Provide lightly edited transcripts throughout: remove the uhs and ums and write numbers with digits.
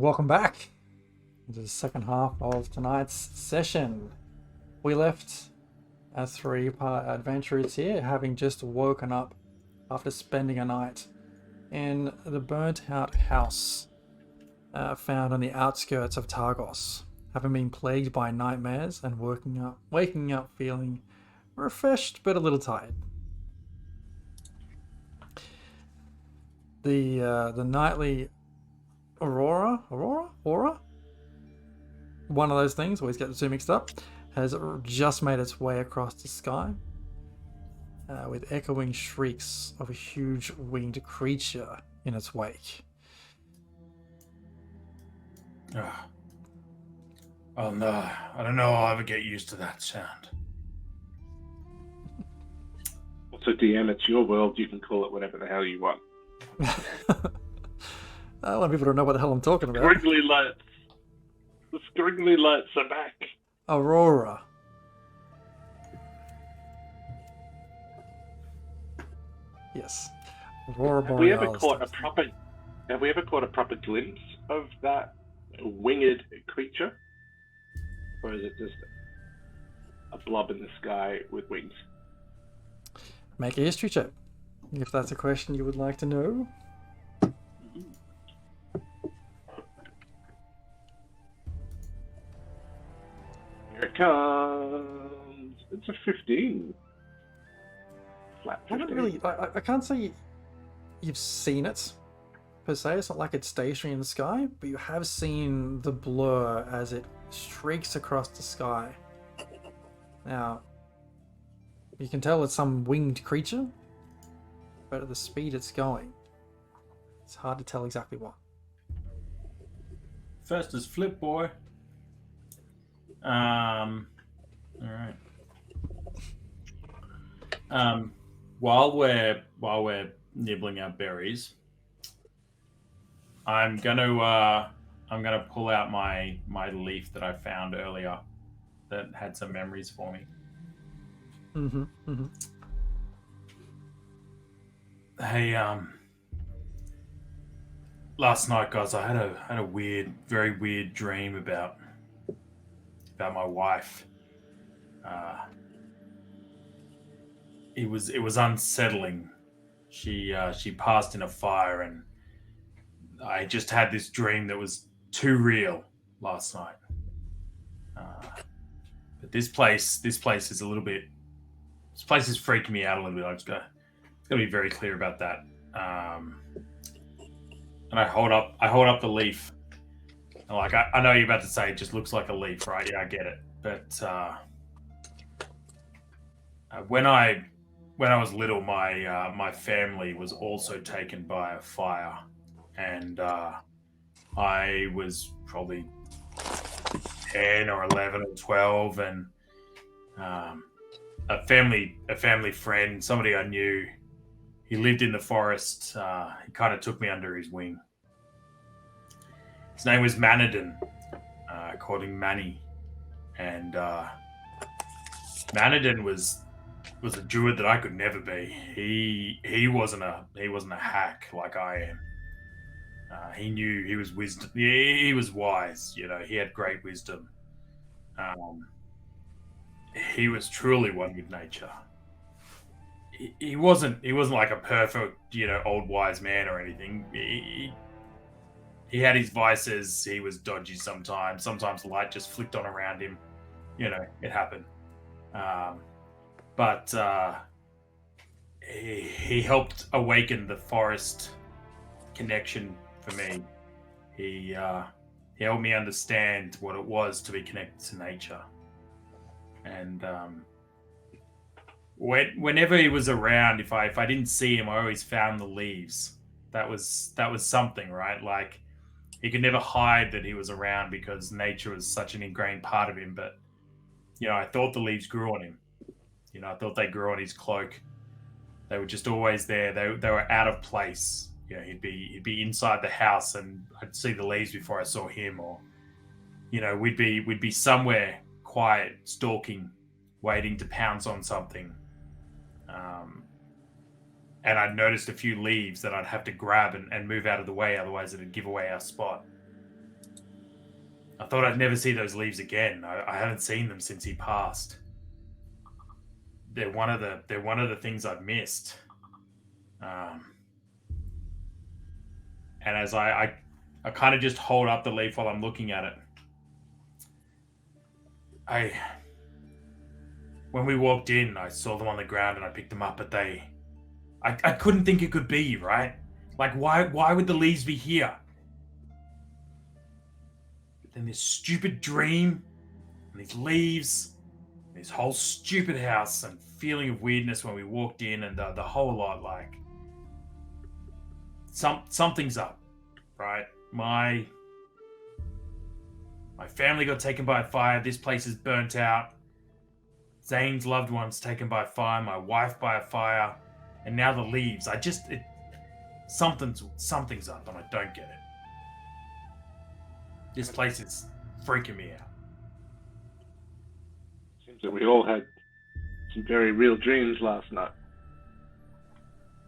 Welcome back to the second half of tonight's session. We left our three-part adventurers here, having just woken up after spending a night in the burnt-out house found on the outskirts of Targos, having been plagued by nightmares and waking up feeling refreshed but a little tired. The nightly Aura? One of those things, always get the two mixed up, has just made its way across the sky with echoing shrieks of a huge winged creature in its wake. Oh no, I don't know I'll ever get used to that sound. Also, DM, it's your world. You can call it whatever the hell you want. A lot of people don't know what the hell I'm talking about. Squiggly lights. The squiggly lights are back. Aurora. Yes. Aurora Have we ever Borealis. caught a proper glimpse of that winged creature? Or is it just a blob in the sky with wings? Make a history check, if that's a question you would like to know. Here it comes. It's a 15. Flat 15. I don't really. I can't say you've seen it per se. It's not like it's stationary in the sky, but you have seen the blur as it streaks across the sky. Now, you can tell it's some winged creature, but at the speed it's going, it's hard to tell exactly what. First is Flip Boy. All right. While we're nibbling our berries, I'm gonna pull out my leaf that I found earlier that had some memories for me. Hey, last night, guys, I had a very weird dream about my wife. It was unsettling. She passed in a fire, and I just had this dream that was too real last night. But this place is a little bit. This place is freaking me out a little bit. It's gotta be very clear about that. And I hold up the leaf. And like I know you're about to say it just looks like a leaf, right? Yeah, I get it. But when I was little, my family was also taken by a fire, and I was probably 10 or 11 or 12, and a family friend, somebody I knew, he lived in the forest. He kind of took me under his wing. His name was Manadin. I called him Manny, and Manadin was a druid that I could never be. He wasn't a hack like I am. He knew he was wisdom. He was wise. You know, he had great wisdom. He was truly one with nature. He wasn't like a perfect, old wise man or anything. He had his vices. He was dodgy sometimes. Sometimes light just flicked on around him. It happened. But he helped awaken the forest connection for me. He helped me understand what it was to be connected to nature. And whenever he was around, if I didn't see him, I always found the leaves. That was something, right? Like, he could never hide that he was around because nature was such an ingrained part of him. But I thought the leaves grew on him. I thought they grew on his cloak. They were just always there. They were out of place. He'd be inside the house, and I'd see the leaves before I saw him. Or, we'd be somewhere quiet, stalking, waiting to pounce on something. And I'd noticed a few leaves that I'd have to grab and move out of the way, otherwise it'd give away our spot. I thought I'd never see those leaves again. I haven't seen them since he passed. They're one of the things I've missed. And as I kind of just hold up the leaf while I'm looking at it. When we walked in, I saw them on the ground and I picked them up, but I couldn't think it could be, right? Like, why would the leaves be here? But then this stupid dream, and these leaves, and this whole stupid house, and feeling of weirdness when we walked in, and the whole lot, like, something's up, right? My family got taken by a fire. This place is burnt out. Zane's loved ones taken by fire. My wife by a fire. And now the leaves. Something's up and I don't get it. This place is freaking me out. Seems that we all had some very real dreams last night.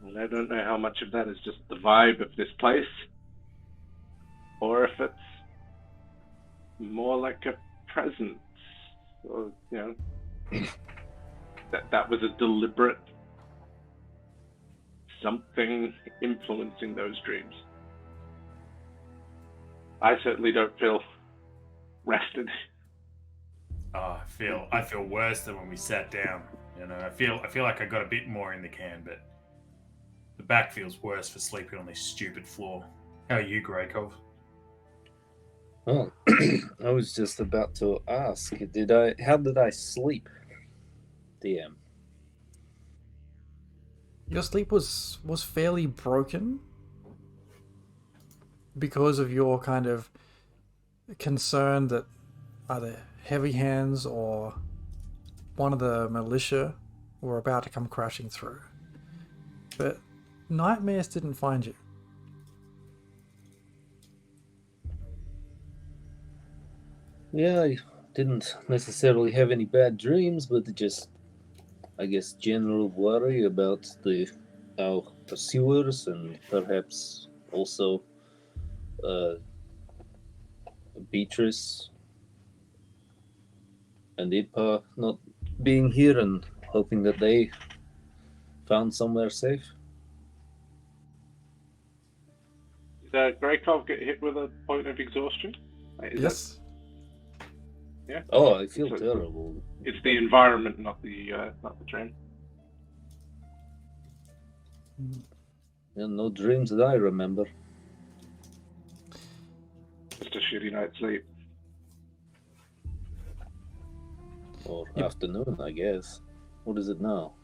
And I don't know how much of that is just the vibe of this place, or if it's more like a presence, or, you know, that was a deliberate something influencing those dreams. I certainly don't feel rested. Oh, I feel worse than when we sat down. You know, I feel like I got a bit more in the can, but the back feels worse for sleeping on this stupid floor. How are you, Greykov? Oh, I was just about to ask, how did I sleep, DM? Your sleep was fairly broken because of your kind of concern that either heavy hands or one of the militia were about to come crashing through. But nightmares didn't find you. Yeah, I didn't necessarily have any bad dreams, but just, I guess, general worry about our pursuers and perhaps also Beatrice and Idpa not being here and hoping that they found somewhere safe. Did Greykov get hit with a point of exhaustion? Yes. Yeah. Oh, I feel terrible. It's the environment, not the dream. Yeah, no dreams that I remember. Just a shitty night's sleep. Or Yep. afternoon, I guess. What is it now?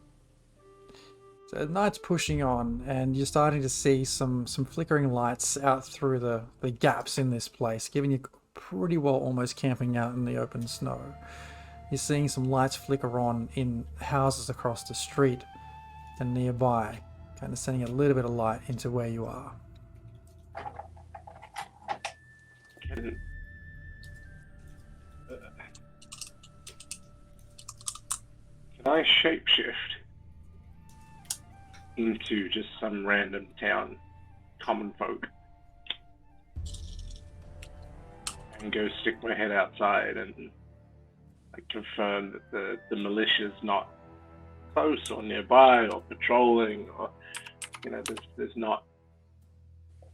So night's pushing on, and you're starting to see some flickering lights out through the gaps in this place, giving you pretty well almost camping out in the open snow. You're seeing some lights flicker on in houses across the street and nearby, kind of sending a little bit of light into where you are. Can I shapeshift into just some random town common folk and go stick my head outside and confirm that the militia's not close or nearby or patrolling, or, you know, there's not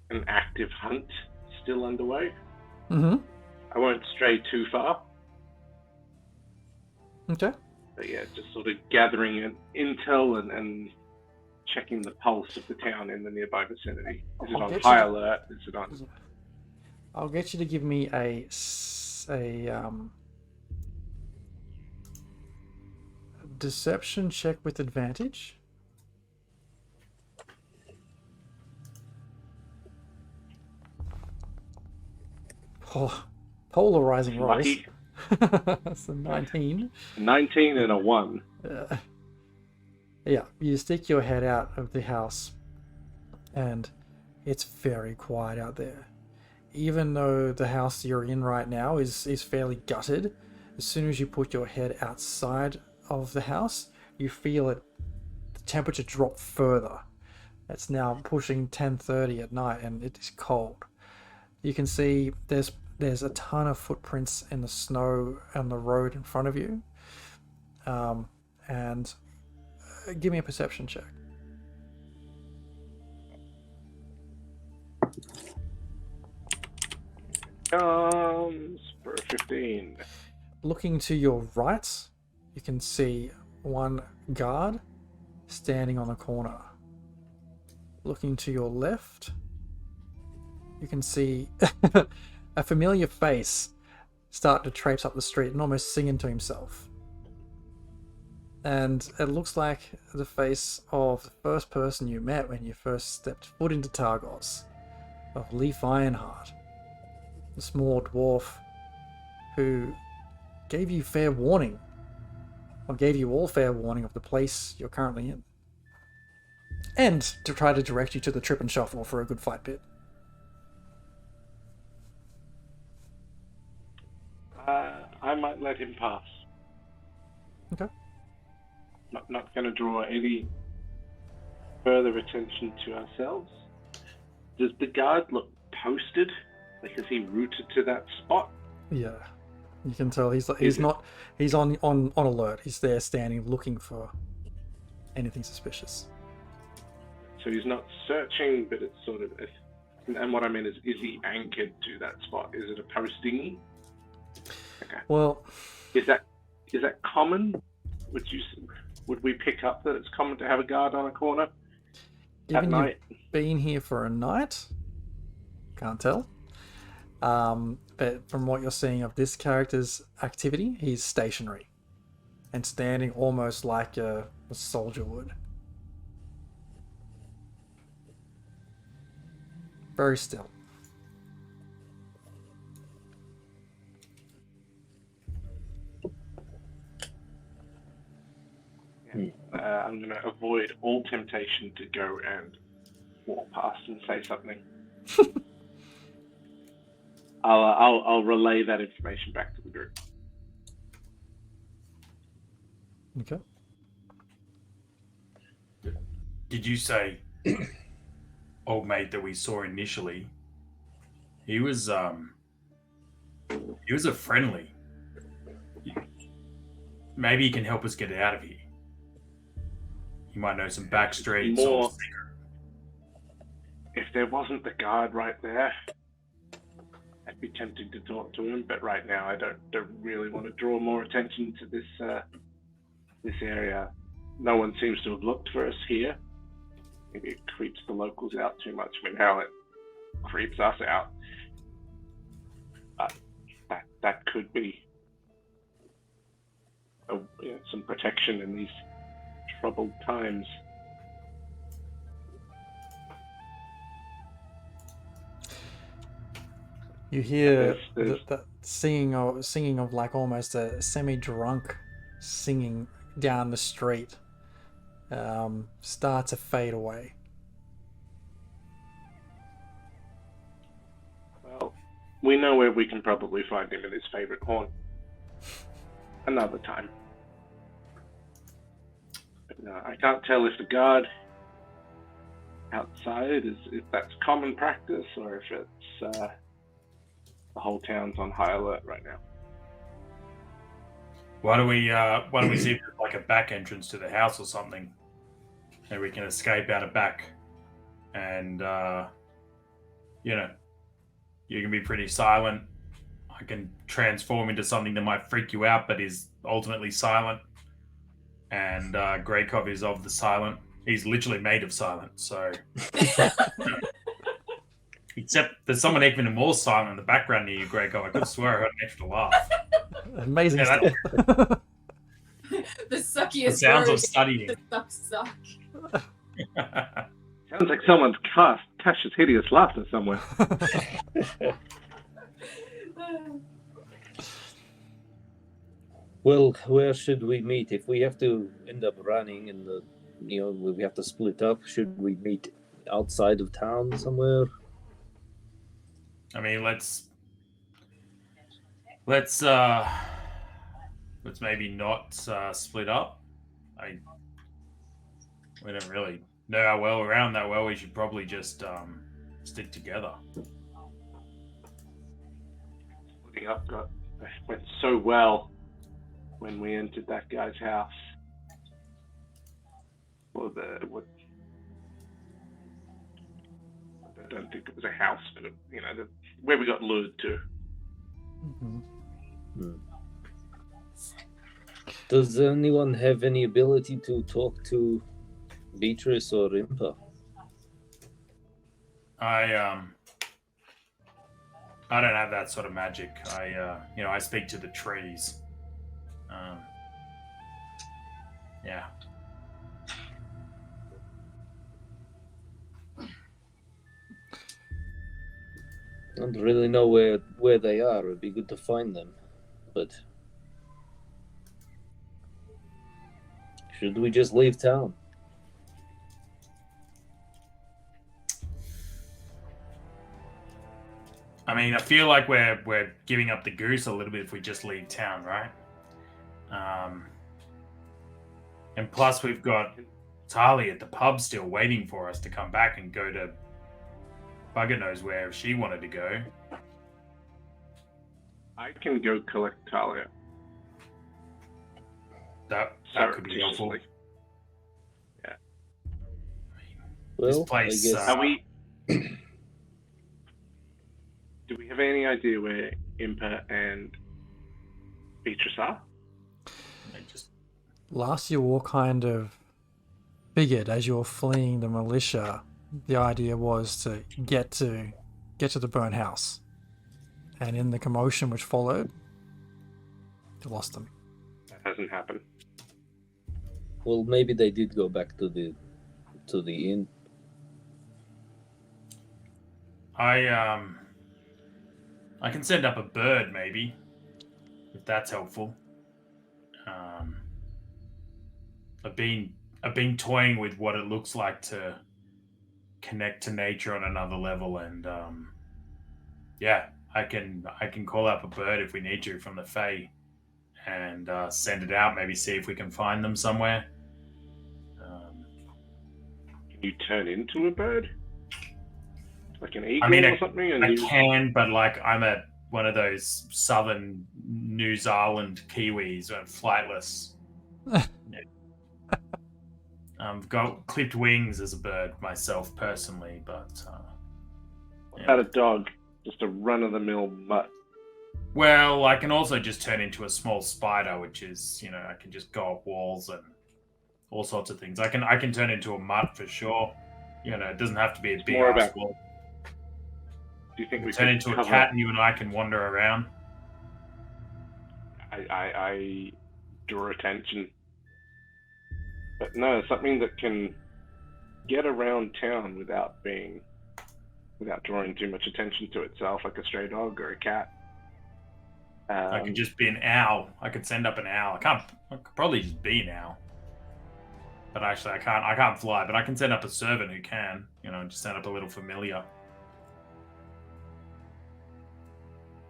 an active hunt still underway? Mm-hmm. I won't stray too far, Okay. but yeah, just sort of gathering an intel and checking the pulse of the town in the nearby vicinity. Is it I'll on get high you to- alert? Is it on? I'll get you to give me a deception check with advantage. Polarizing rolls. Lucky. That's a 19. 19 and a 1. Yeah, you stick your head out of the house, and it's very quiet out there. Even though the house you're in right now is fairly gutted, as soon as you put your head outside of the house, you feel it, the temperature drop further. It's now pushing 10:30 at night, and it is cold. You can see there's there's a ton of footprints in the snow on the road in front of you. And give me a perception check. For 15. Looking to your right, you can see one guard standing on the corner. Looking to your left, you can see a familiar face start to traipse up the street and almost singing to himself. And it looks like the face of the first person you met when you first stepped foot into Targos, of Leaf Ironheart, the small dwarf who gave you fair warning, or gave you all fair warning of the place you're currently in, and to try to direct you to the Trip and Shuffle for a good fight pit. I might let him pass. Okay. Not going to draw any further attention to ourselves. Does the guard look posted? Like, is he rooted to that spot? Yeah, you can tell he's on alert. He's there standing looking for anything suspicious. So he's not searching, but it's sort of. And what I mean is he anchored to that spot? Is it a post dinghy? Okay. Well, is that common? Would we pick up that it's common to have a guard on a corner given at night? you've been here for a night, can't tell. But from what you're seeing of this character's activity, he's stationary and standing almost like a soldier would. Very still. I'm going to avoid all temptation to go and walk past and say something. I'll relay that information back to the group. Okay. Did you say old mate that we saw initially? He was a friendly. Maybe he can help us get out of here. He might know some back streets or secret. If there wasn't the guard right there, I'd be tempted to talk to him, but right now I don't really want to draw more attention to this area. No one seems to have looked for us here. Maybe it creeps the locals out too much. I mean, how it creeps us out. But that could be some protection in these troubled times. You hear There's the singing of like almost a semi-drunk singing down the street start to fade away. Well, we know where we can probably find him in his favorite haunt. Another time. But no, I can't tell if the guard outside if that's common practice or if it's the whole town's on high alert right now. Why don't we see if there's like a back entrance to the house or something, and we can escape out of back, and you can be pretty silent. I can transform into something that might freak you out, but is ultimately silent. And Greykov is of the silent. He's literally made of silent. So, except there's someone even more silent in the background near you, Greykov. I could swear I heard an extra laugh. Amazing Yeah, stuff. The suckiest The sounds word of studying. to suck. Sounds like someone's cast Tash's hideous laughter somewhere. Well, where should we meet? If we have to end up running and we have to split up, should we meet outside of town somewhere? I mean, let's maybe not split up. We don't really know our well around that well. We should probably just stick together. everything up went so well when we entered that guy's house. Or I don't think it was a house, but where we got lured to. Mhm. Does anyone have any ability to talk to Beatrice or Impa? I don't have that sort of magic. I speak to the trees. Yeah. I don't really know where they are. It'd be good to find them, but should we just leave town? I mean, I feel like we're giving up the goose a little bit if we just leave town, right? And plus, we've got Tali at the pub still waiting for us to come back and go to bugger knows where if she wanted to go. I can go collect Talia. That could be helpful. Surreptitiously. Yeah. Well, This place, I guess. Are we? Do we have any idea where Impa and Beatrice are? Last you all kind of figured as you were fleeing the militia, the idea was to get to the burnt house. And in the commotion which followed, you lost them. That hasn't happened. Well, maybe they did go back to the inn. I can send up a bird, maybe, if that's helpful. I've been toying with what it looks like to connect to nature on another level, and I can call up a bird if we need to from the Fae, and send it out. Maybe see if we can find them somewhere. Can you turn into a bird? Like an eagle I mean, or something? And I can, but like I'm one of those southern New Zealand Kiwis, flightless. I've got clipped wings as a bird myself personally, but what about a dog? Just a run-of-the-mill mutt. Well, I can also just turn into a small spider, which is, I can just go up walls and all sorts of things. I can turn into a mutt for sure. It doesn't have to be a big more ass about- wall. Do you think we Turn could into a cover- cat and you and I can wander around? I draw attention. But no, something that can get around town without drawing too much attention to itself, like a stray dog or a cat. I could just be an owl. I could send up an owl. I could probably just be an owl. But actually, I can't fly. But I can send up a servant who can. Just send up a little familiar.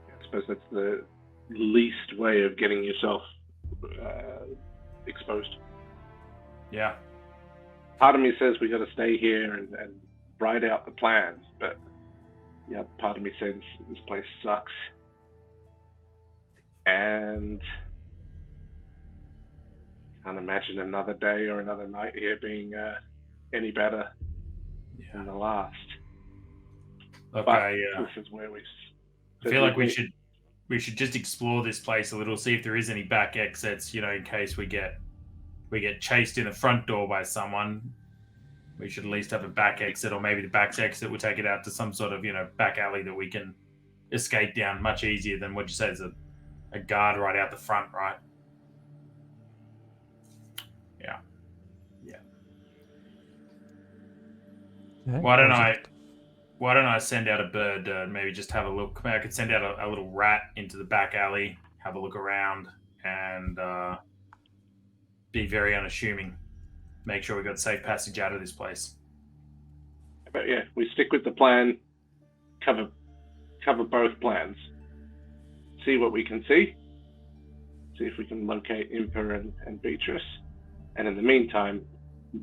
I suppose that's the least way of getting yourself exposed. Yeah. Part of me says we got to stay here and write out the plans, but yeah, part of me says this place sucks. And can't imagine another day or another night here being any better than the last. Look, But this is where I feel like we should just explore this place a little, see if there is any back exits, in case we get chased in the front door by someone. We should at least have a back exit, or maybe the back exit will take it out to some sort of, back alley that we can escape down much easier than what you said is a guard right out the front, right? Yeah. Yeah, Why don't I send out a bird, maybe just have a look. Maybe I could send out a little rat into the back alley, have a look around, and be very unassuming. Make sure we got safe passage out of this place. But yeah, we stick with the plan, cover both plans. See what we can see if we can locate Impa and Beatrice. And in the meantime,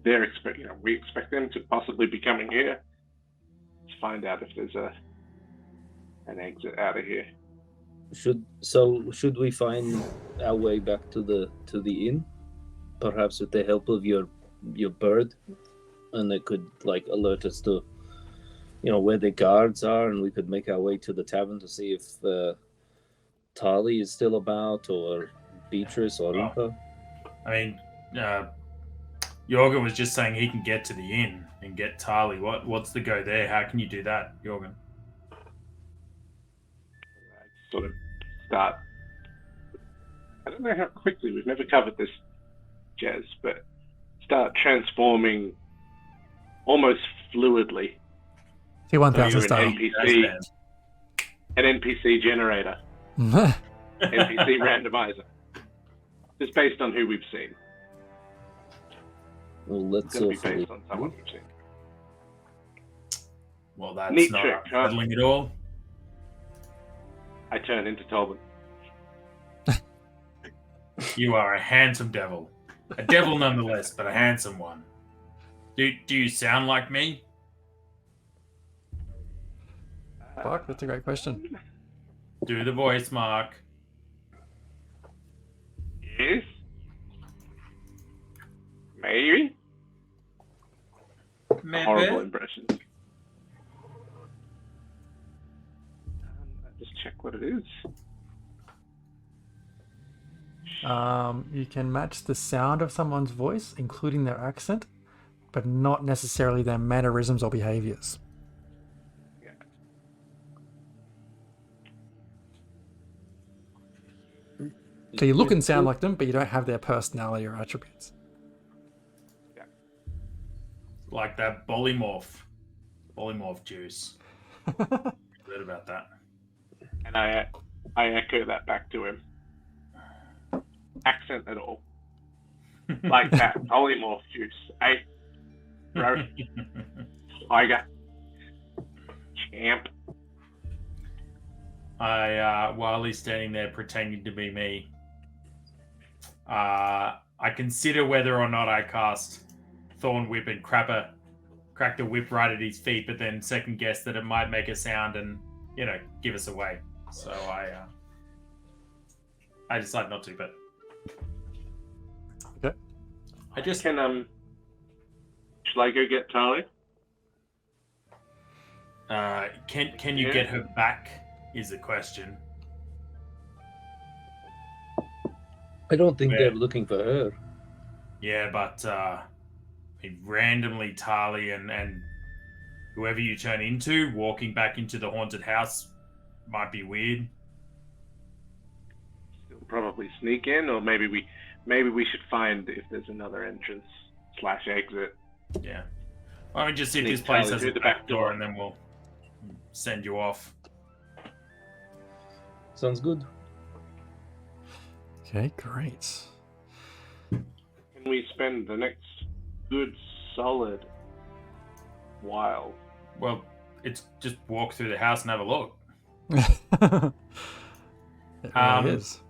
we expect them to possibly be coming here. Let's find out if there's an exit out of here. Should we find our way back to the inn, perhaps with the help of your bird, and it could like alert us to, where the guards are, and we could make our way to the tavern to see if Tali is still about, or Beatrice or Impa. I mean, Jorgen was just saying he can get to the inn and get Tali. What's the go there? How can you do that, Jorgen? Sort of start. I don't know how quickly, we've never covered this, Jazz, but start transforming almost fluidly. T1000 You're style. An NPC generator, NPC randomizer, just based on who we've seen. Well, let's It's going to be also based on someone we've seen. Well, that's Neat not trick, huh? meddling at all. I turn into Tolbin. You are a handsome devil. A devil nonetheless, but a handsome one. Do you sound like me? Fuck, that's a great question. Do the voice, Mark. Yes. Maybe. Maybe. Horrible impressions. Just check what it is. You can match the sound of someone's voice, including their accent, but not necessarily their mannerisms or behaviors. So you look and sound like them, but you don't have their personality or attributes. Like that polymorph juice. Heard about that. And I echo that back to him. Accent at all. Like that. Polymorph juice. Hey, bro. Tiger. Champ. While he's standing there pretending to be me, I consider whether or not I cast Thorn Whip and crack the whip right at his feet, but then second guess that it might make a sound and, give us away. So I decide not to, but okay. I just Shall I go get Tali? can you get her back is the question. I don't think they're looking for her. Yeah, but randomly Tali and whoever you turn into walking back into the haunted house might be weird. Still probably sneak in, or maybe we should find if there's another entrance / exit. Yeah. Why don't we just see if Sneak this place Tali has through a the back back door door. and then we'll send you off. Sounds good. Okay, great. Can we spend the next good solid while? Well, it's just walk through the house and have a look. It really is.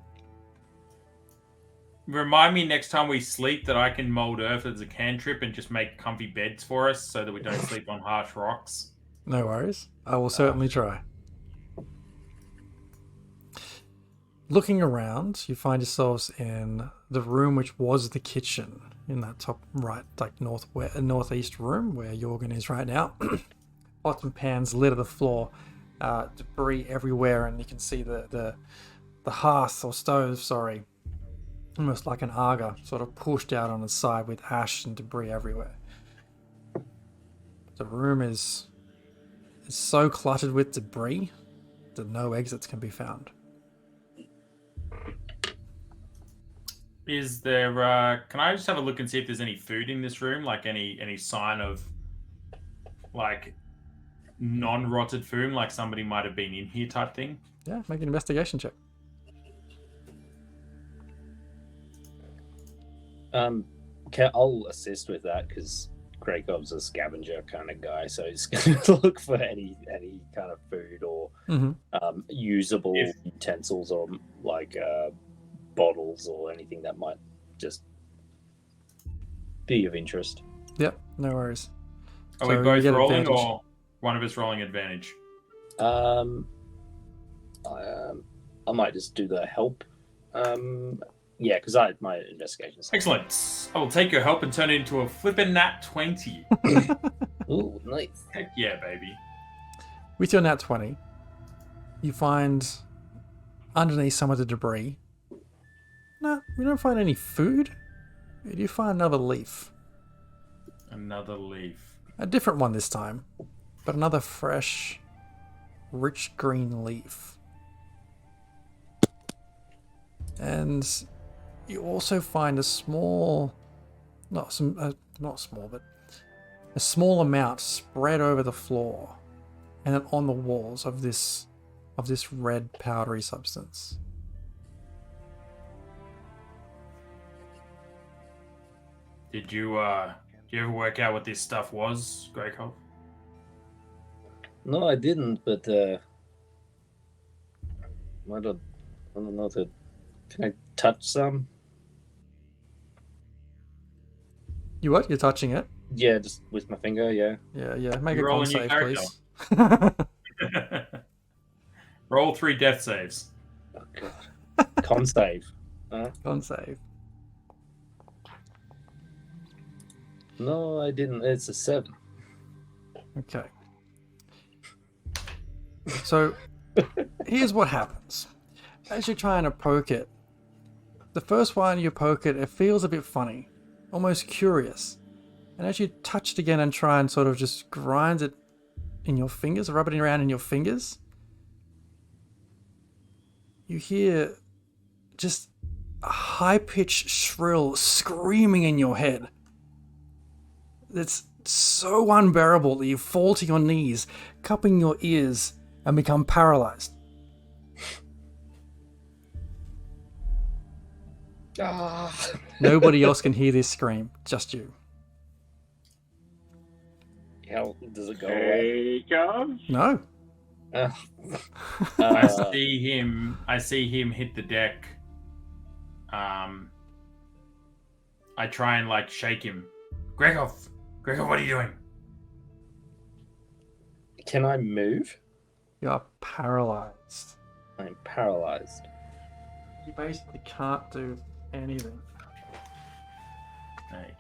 Remind me next time we sleep that I can mold earth as a cantrip and just make comfy beds for us so that we don't sleep on harsh rocks. No worries. I will certainly try. Looking around, you find yourselves in the room which was the kitchen, in that top right, like northeast room where Jorgen is right now. Pots and pans litter the floor, debris everywhere, and you can see the hearth or stove, sorry, almost like an Aga, sort of pushed out on the side with ash and debris everywhere. The room is so cluttered with debris that no exits can be found. Is there can I just have a look and see if there's any food in this room, like any sign of like non-rotted food, like somebody might have been in here type thing? Yeah, make an investigation check. I'll assist with that because Krakov's a scavenger kind of guy, so he's going to look for any kind of food or usable utensils or like bottles or anything that might just be of interest. Yep, no worries. Are So we you both get rolling advantage. or one of us rolling advantage? I'll I might just do the help. Yeah, because my investigation. Excellent. I will take your help and turn it into a flippin' nat 20. Ooh, nice. Heck yeah, baby. With your nat 20, you find underneath some of the debris. No, you don't find any food. You find another leaf. Another leaf. A different one this time, but another fresh, rich green leaf. And you also find a small, not small, but a small amount spread over the floor, and then on the walls of this red powdery substance. Did you ever work out what this stuff was, Greykov? No, I didn't, but I don't know that. Can I touch some? You what? You're touching it? Yeah, just with my finger, yeah. Yeah. Make You a roll con a new save, character. please. Roll 3 death saves. Oh, God. Con save. Con save. No, I didn't. It's a 7. Okay. So, here's what happens. As you're trying to poke it, the first one you poke it, it feels a bit funny, almost curious. And as you touch it again and try and sort of just grind it in your fingers, rub it around in your fingers, you hear just a high-pitched shrill screaming in your head. It's so unbearable that you fall to your knees, cupping your ears, and become paralyzed. Nobody else can hear this scream, just you. How does it go away? Hey, guys. No. I see him hit the deck. I try and like shake him. Greykov, what are you doing? Can I move? You are paralyzed. I'm paralyzed. You basically can't do anything.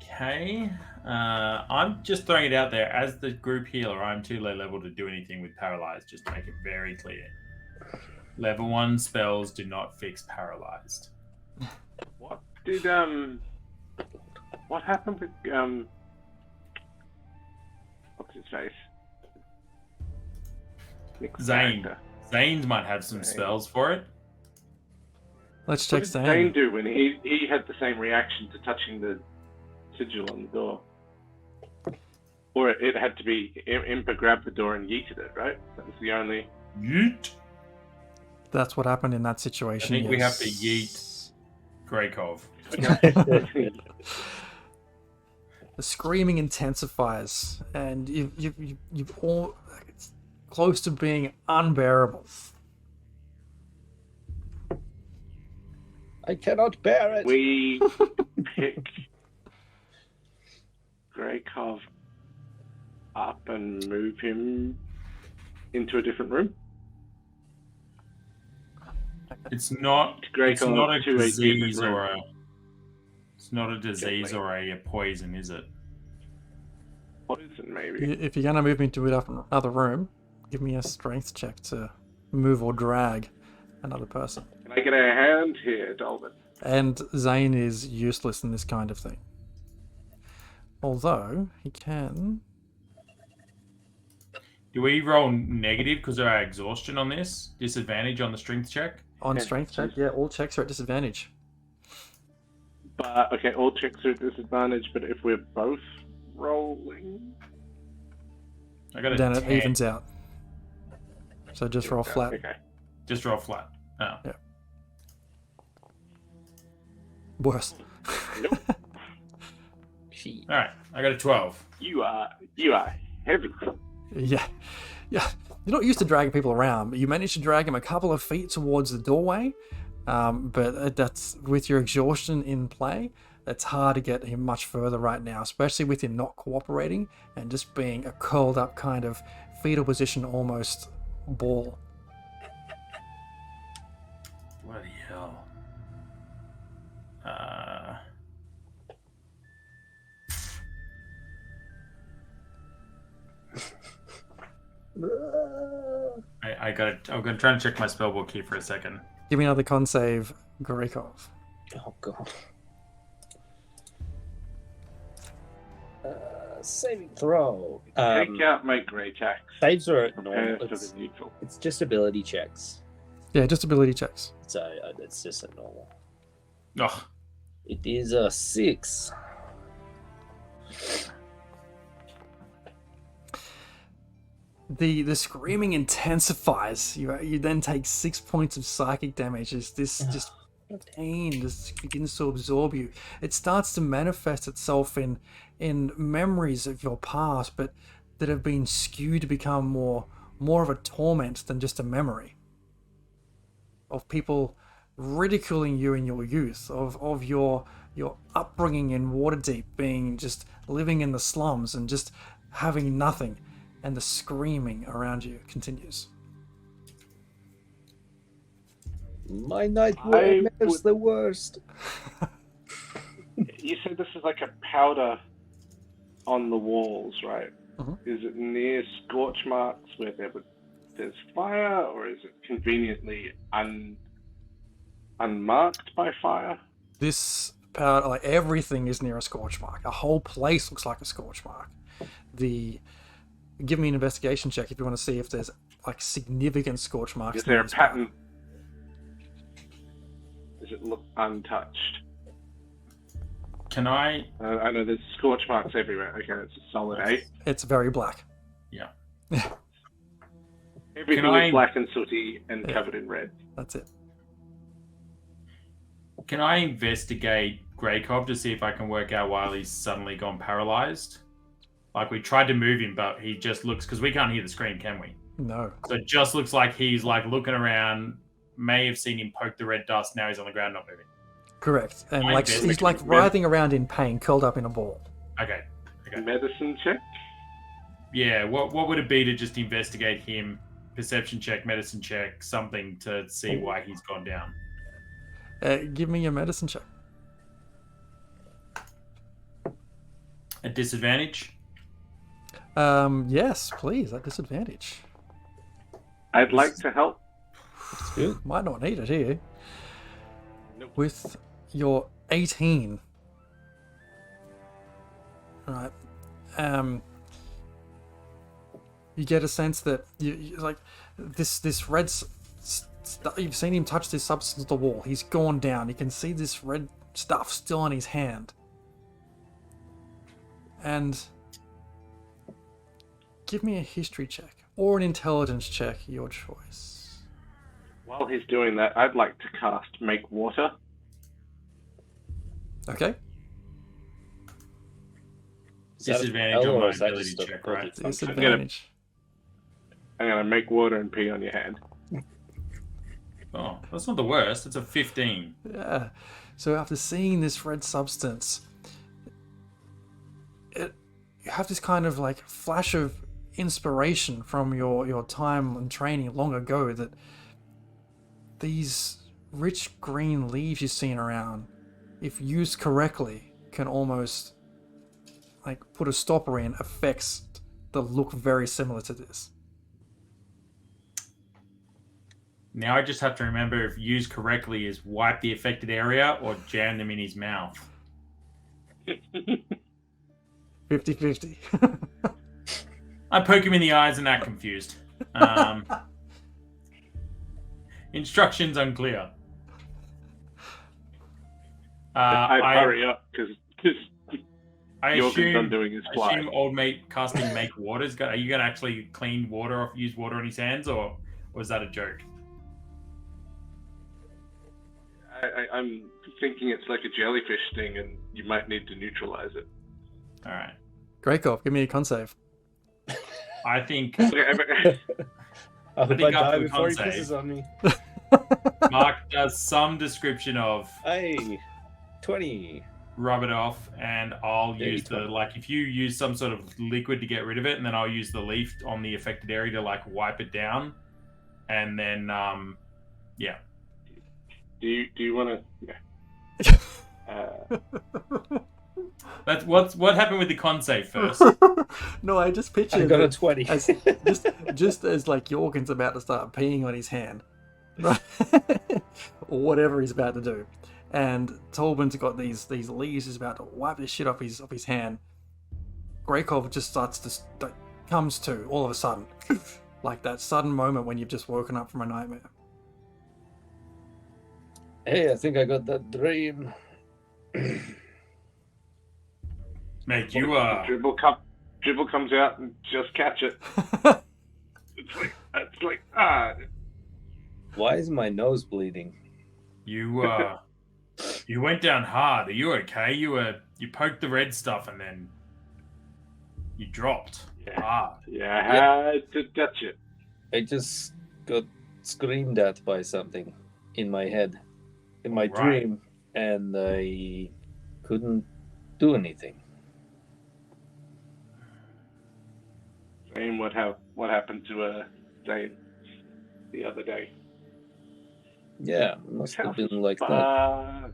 Okay. I'm just throwing it out there. As the group healer, I'm too low level to do anything with paralyzed, just to make it very clear. Level 1 spells do not fix paralyzed. What did what happened with what's his face? Nick's Zane. character. Zane's might have some spells for it. Let's What check did Zane. Zane do when he had the same reaction to touching the sigil on the door? Or it had to be Impa grabbed the door and yeeted it, right? That was the only. Yeet. That's what happened in that I situation. think we have to yes. yeet Greykov. The screaming intensifies, and you've all it's close to being unbearable. I cannot bear it. We pick Greykov up and move him into a different room. It's not Greykov a to a disease different or room. a poison, is it? Poison, maybe. If you're gonna move me to another room, give me a strength check to move or drag another person. Can I get a hand here, Dolben? And Zane is useless in this kind of thing. Although he can. Do we roll negative because of our exhaustion on this? Disadvantage on the strength check? On Yeah. strength check, yeah, all checks are at disadvantage. But okay, all checks are at disadvantage. But if we're both rolling, I got a Then 10. it evens out. So just roll flat. Okay. Just roll flat. Oh. Yeah. Worse. All right, I got a 12. You are heavy. Yeah. You're not used to dragging people around, but you managed to drag him a couple of feet towards the doorway. But that's with your exhaustion in play. That's hard to get him much further right now, especially with him not cooperating and just being a curled up kind of fetal position, almost ball. Bloody hell. I'm gonna try and check my spellbook here for a second. Give me another con save, Gorikov. Oh god. Saving throw. Take out my grey tax. Saves are Prepare normal. for the neutral. It's just ability checks. Yeah, just ability checks. So it's just a normal. Ugh. It is a 6. The screaming intensifies. You then take 6 points of psychic damage as this just pain just begins to absorb you. It starts to manifest itself in memories of your past, but that have been skewed to become more of a torment than just a memory. Of people ridiculing you in your youth, of your upbringing in Waterdeep, being just living in the slums and just having nothing, and the screaming around you continues. My nightmare is the worst. You said this is like a powder on the walls, right? Mhm. Is it near scorch marks where there's fire, or is it conveniently unmarked by fire? This powder, like everything, is near a scorch mark. A whole place looks like a scorch mark. Give me an investigation check if you want to see if there's like significant scorch marks. Is there near a this powder. pattern? Does it look untouched? Can I? I know there's scorch marks everywhere. Okay, it's a solid 8. It's very black. Yeah. Everything I- is black and sooty and Yeah. covered in red. That's it. Can I investigate Greykov to see if I can work out why he's suddenly gone paralyzed? Like, we tried to move him, but he just looks, because we can't hear the scream, can we? No. So it just looks like he's like looking around, may have seen him poke the red dust, now he's on the ground not moving. Correct. And I like guess he's we like can- writhing around in pain, curled up in a ball. Okay. Medicine check? Yeah, what would it be to just investigate him? Perception check, medicine check, something to see why he's gone down. Give me your medicine check. At disadvantage? Yes, please, at disadvantage. I'd like to help. It's good. Might not need it here. Nope. With your 18. Right. You get a sense that you like this red you've seen him touch this substance to the wall. He's gone down. You can see this red stuff still on his hand. And give me a history check or an intelligence check, your choice. While he's doing that, I'd like to cast Make Water. Okay. Is that a Disadvantage spell on or my is that ability just a check, body right? function? Disadvantage. I'm going to make water and pee on your hand. Oh, that's not the worst. It's a 15. Yeah. So after seeing this red substance, you have this kind of like flash of inspiration from your time and training long ago that these rich green leaves you've seen around, if used correctly, can almost like put a stopper in effects that look very similar to this. Now I just have to remember if used correctly is wipe the affected area or jam them in his mouth. 50-50. I poke him in the eyes and act confused. Instructions unclear. I'd hurry up because I Jorgen's assume, undoing his I fly. assume old mate casting make water. Are you going to actually clean water off, use water on his hands, or was that a joke? I'm thinking it's like a jellyfish thing and you might need to neutralize it. All right. Greykov, give me a con save. I think I hope I think die after the before he con save- pisses on me. Mark does some description of Hey, 20. rub it off, and I'll Yeah, use you the can. like if you use some sort of liquid to get rid of it, and then I'll use the leaf on the affected area to like wipe it down, and then yeah. Do you want to? That's what happened with the con save first. No, I just I pictured got a it 20. as just as like Jorgen's about to start peeing on his hand, right? Or whatever he's about to do, and Tolban's got these leaves. He's about to wipe this shit off his hand. Greykov just starts to comes to all of a sudden, like that sudden moment when you've just woken up from a nightmare. Hey, I think I got that dream. Mate, you Dribble comes out and just catch it. It's like Why is my nose bleeding? you went down hard. Are you okay? You poked the red stuff and then you dropped hard. Yeah, I had to touch it. I just got screamed at by something in my head, in my Right. dream, and I couldn't do anything. Same what happened to Zane the other day. Yeah, it must have been like that. Fuck.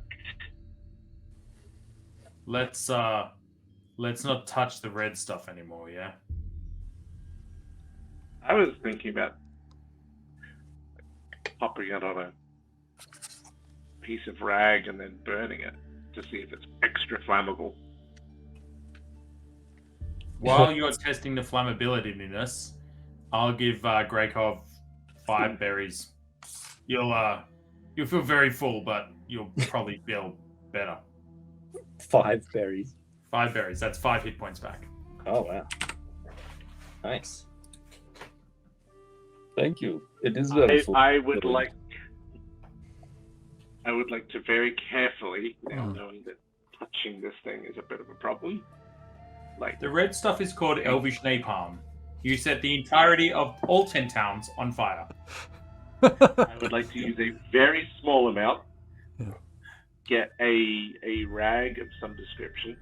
Let's not touch the red stuff anymore, yeah? I was thinking about popping it on a piece of rag and then burning it to see if it's extra flammable. While you're testing the flammability in this, I'll give Greykov 5 berries. You'll feel very full, but you'll probably feel better. 5 berries. 5 berries. That's 5 hit points back. Oh, wow. Nice. Thank you. It is very full. I would like to very carefully, now knowing that touching this thing is a bit of a problem, like The red stuff is called Elvish Napalm. You set the entirety of all 10 towns on fire. I would like to use a very small amount, Yeah. get a rag of some description,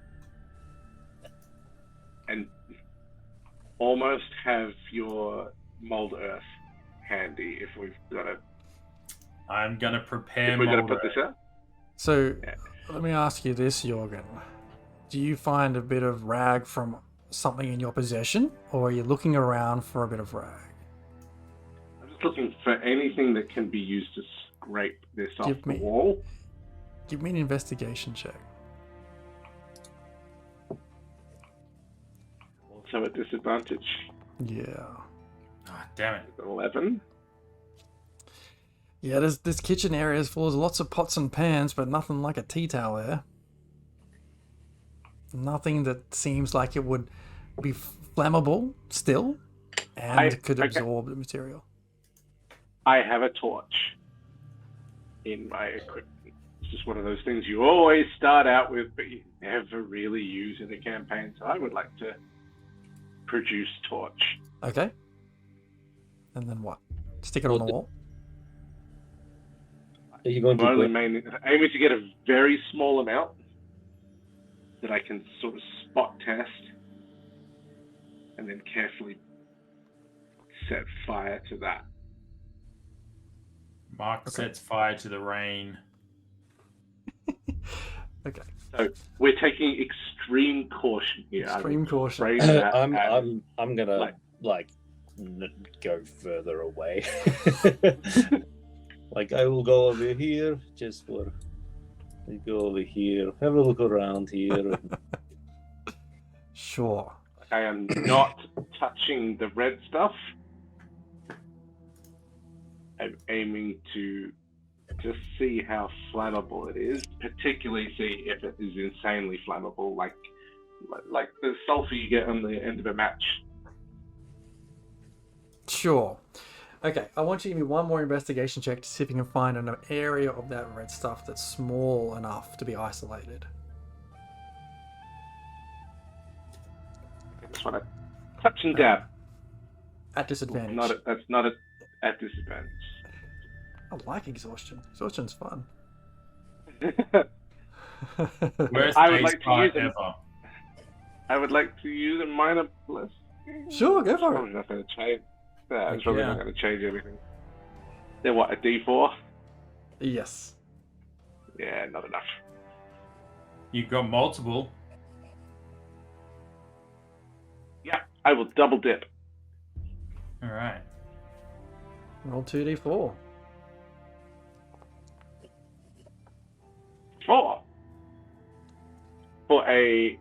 and almost have your mold earth handy if we've got to. I'm gonna prepare If we're going to mold put this earth. out. So, Yeah. let me ask you this, Jorgen. Do you find a bit of rag from something in your possession, or are you looking around for a bit of rag? I'm just looking for anything that can be used to scrape this off Give the me- wall. Give me an investigation check. Also a disadvantage. Yeah. Ah, damn it. 11. Yeah, this kitchen area is full of lots of pots and pans, but nothing like a tea towel there. Nothing that seems like it would be flammable still, and could okay. absorb the material. I have a torch in my equipment. It's just one of those things you always start out with, but you never really use in a campaign. So I would like to produce torch. Okay. And then what? Stick it on the wall? Are you going I'm only to aiming to get a very small amount that I can sort of spot test and then carefully set fire to that. Mark sets fire to the rain. Okay. So we're taking extreme caution here. Extreme caution. Phrase that as, I'm gonna like- go further away. Like I will go over here just for. I go over here, have a look around here. Sure. I am not touching the red stuff. I'm aiming to just see how flammable it is, particularly see if it is insanely flammable, like the sulfur you get on the end of a match. Sure. Okay, I want you to give me one more investigation check to see if you can find an area of that red stuff that's small enough to be isolated. I just want to touch and dab. At disadvantage. That's not at disadvantage. I like exhaustion. Exhaustion's fun. Worst I would case like to part use it. ever. I would like to use a minor bliss. Sure, go for Probably it. not going to change. It's Heck probably yeah. not going to change anything. They're what, a D4? Yes. Yeah, not enough. You've got multiple. Yeah, I will double dip. All right. Roll 2d4. 4 for a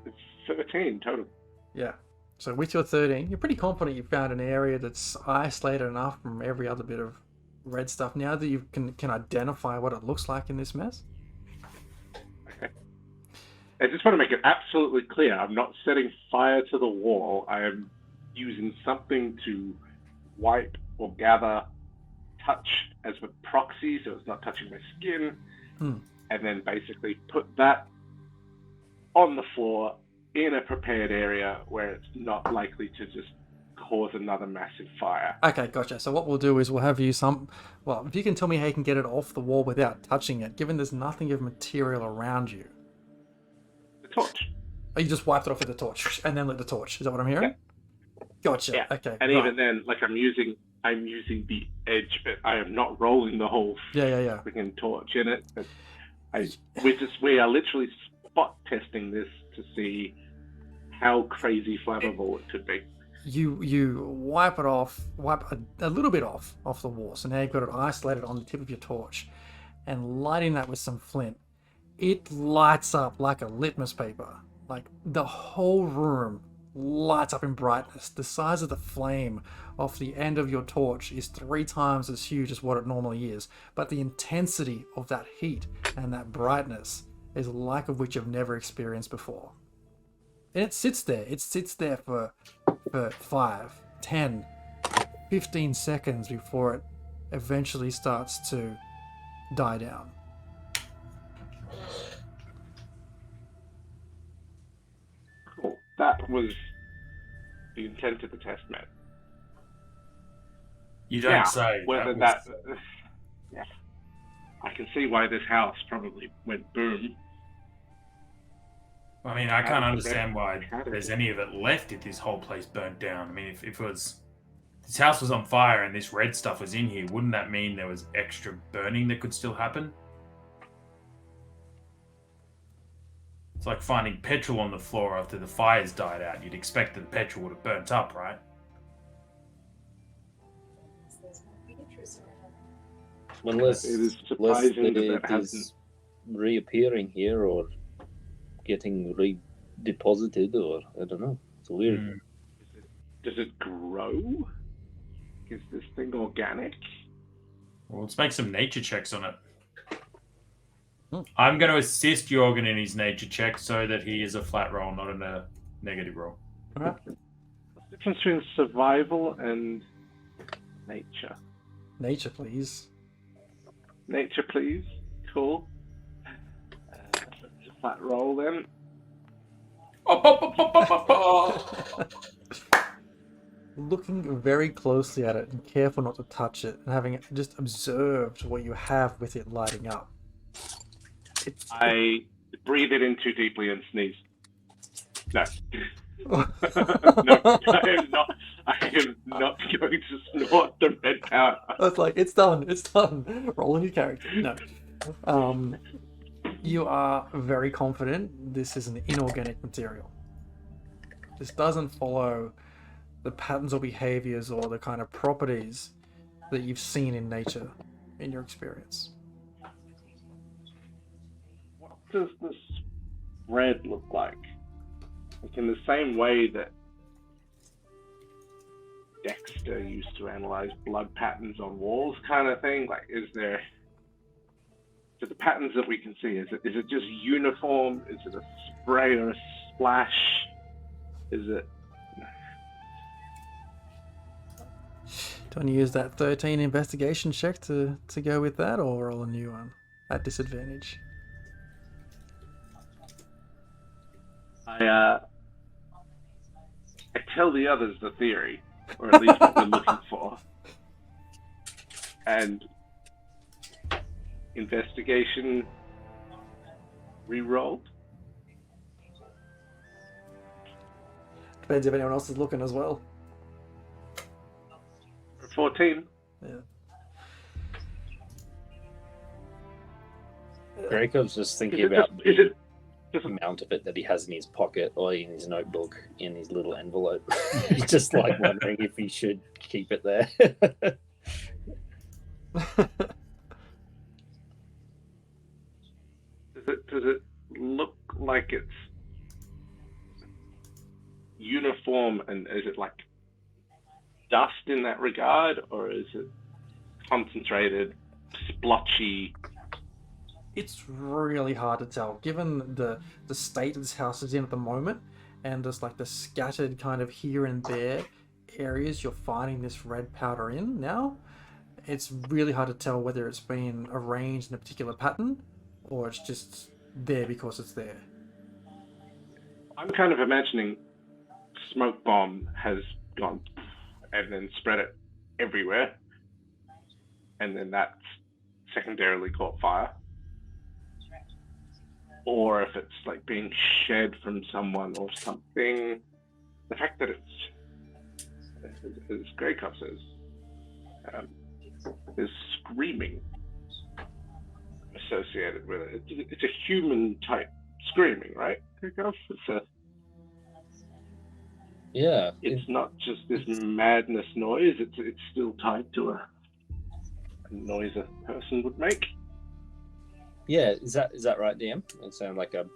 13 total. Yeah. So with your 13, you're pretty confident you found an area that's isolated enough from every other bit of red stuff. Now that you can identify what it looks like in this mess. Okay. I just want to make it absolutely clear. I'm not setting fire to the wall. I am using something to wipe or gather touch as a proxy, so it's not touching my skin. And then basically put that on the floor in a prepared area where it's not likely to just cause another massive fire. Okay, gotcha. So what we'll do is we'll have you well, if you can tell me how you can get it off the wall without touching it, given there's nothing of material around you. The torch. Oh, you just wiped it off with the torch and then lit the torch. Is that what I'm hearing? Yeah. Gotcha. Yeah. Okay. And right. even then, like I'm using the edge, but I am not rolling the whole Yeah. freaking torch in it. We are literally spot testing this to see how crazy flammable it could be. You wipe it off, wipe a little bit off the wall. So now you've got it isolated on the tip of your torch, and lighting that with some flint, it lights up like a litmus paper. Like the whole room lights up in brightness. The size of the flame off the end of your torch is 3 times as huge as what it normally is, but the intensity of that heat and that brightness is like of which you've never experienced before. And it sits there. It sits there for 5, 10, 15 seconds before it eventually starts to die down. Cool. That was the intent of the test, man. You don't say. Whether yeah. I can see why this house probably went boom. I mean, I can't understand why there's any of it left if this whole place burnt down. I mean, if it was... This house was on fire and this red stuff was in here, wouldn't that mean there was extra burning that could still happen? It's like finding petrol on the floor after the fire's died out. You'd expect that the petrol would have burnt up, right? Unless, It is unless surprising that it hasn't. is reappearing here or getting redeposited, or I don't know. It's weird. Does it grow? Is this thing organic? Well, let's make some nature checks on it. I'm going to assist Jorgen in his nature check so that he is a flat roll, not a negative roll. All right. What's the difference between survival and nature? Nature, please. Nature, please. Cool. It's a flat roll then. Looking very closely at it and careful not to touch it, and having just observed what you have with it lighting up. I breathe it in too deeply and sneeze. No. No, I am not going to snort the red powder. It's like, it's done. Roll a new character. No. You are very confident this is an inorganic material. This doesn't follow the patterns or behaviors or the kind of properties that you've seen in nature in your experience. What does this red look like? Like in the same way that Dexter used to analyze blood patterns on walls, kind of thing. Like, so the patterns that we can see, is it just uniform? Is it a spray or a splash? Is it? Do you want to use that 13 investigation check to go with that, or roll a new one at disadvantage? I tell the others the theory, or at least what we're looking for. And investigation re-rolled. Depends if anyone else is looking as well. 14. Yeah. Gregor's just thinking Is it about just, is it the amount of it that he has in his pocket or in his notebook in his little envelope. He's just like wondering if he should keep it there. does it look like it's uniform, and is it like dust in that regard, or is it concentrated, splotchy? It's really hard to tell, given the state this house is in at the moment, and just like the scattered kind of here and there areas you're finding this red powder in now. It's really hard to tell whether it's been arranged in a particular pattern, or it's just there because it's there. I'm kind of imagining smoke bomb has gone and then spread it everywhere, and then that's secondarily caught fire. Or if it's like being shed from someone or something. The fact that it's, as Greykov says, there's screaming associated with it. It's a human type screaming, right, Greykov? Yeah. It's not just this madness noise. It's still tied to a noise a person would make. Yeah, is that right, DM? It sounds like a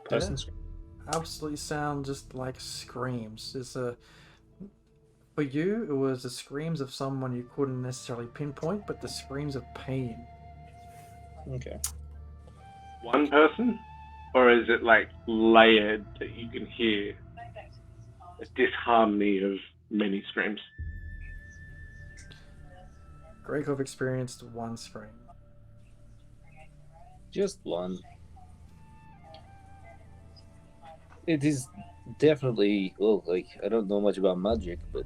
person. Yeah. Absolutely sound just like screams. For you, it was the screams of someone you couldn't necessarily pinpoint, but the screams of pain. Okay. One person? Or is it like layered that you can hear a disharmony of many screams? Greykov experienced one scream. Just one. It is definitely, well, like, I don't know much about magic, but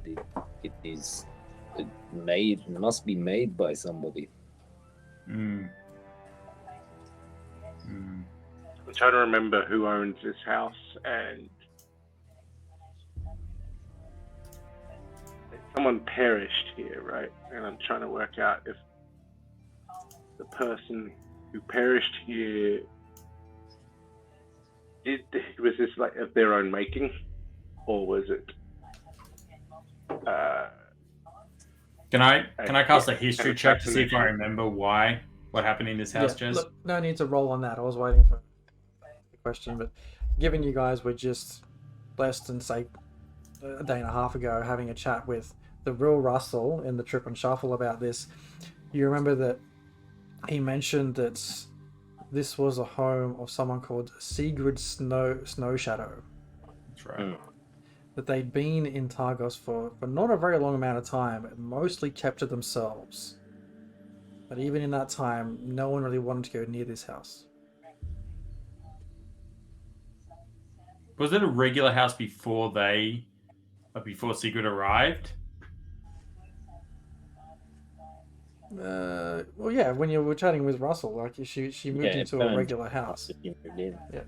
it is must be made by somebody. Mm. I'm trying to remember who owns this house, and someone perished here, right? And I'm trying to work out if the person who perished here was this like of their own making, or was it? Can I cast a history check to see if I remember what happened in this house, Jez? Look, no need to roll on that. I was waiting for the question, but given you guys were just less than say a day and a half ago having a chat with the real Russell in the Trip and Shuffle about this, you remember that he mentioned that this was a home of someone called Sigrid Snow Shadow. That's right. That they'd been in Targos for not a very long amount of time, but mostly kept to themselves. But even in that time, no one really wanted to go near this house. Was it a regular house before Sigurd arrived? Well, yeah, when you were chatting with Russell, like she moved into a regular house. Yeah. Okay.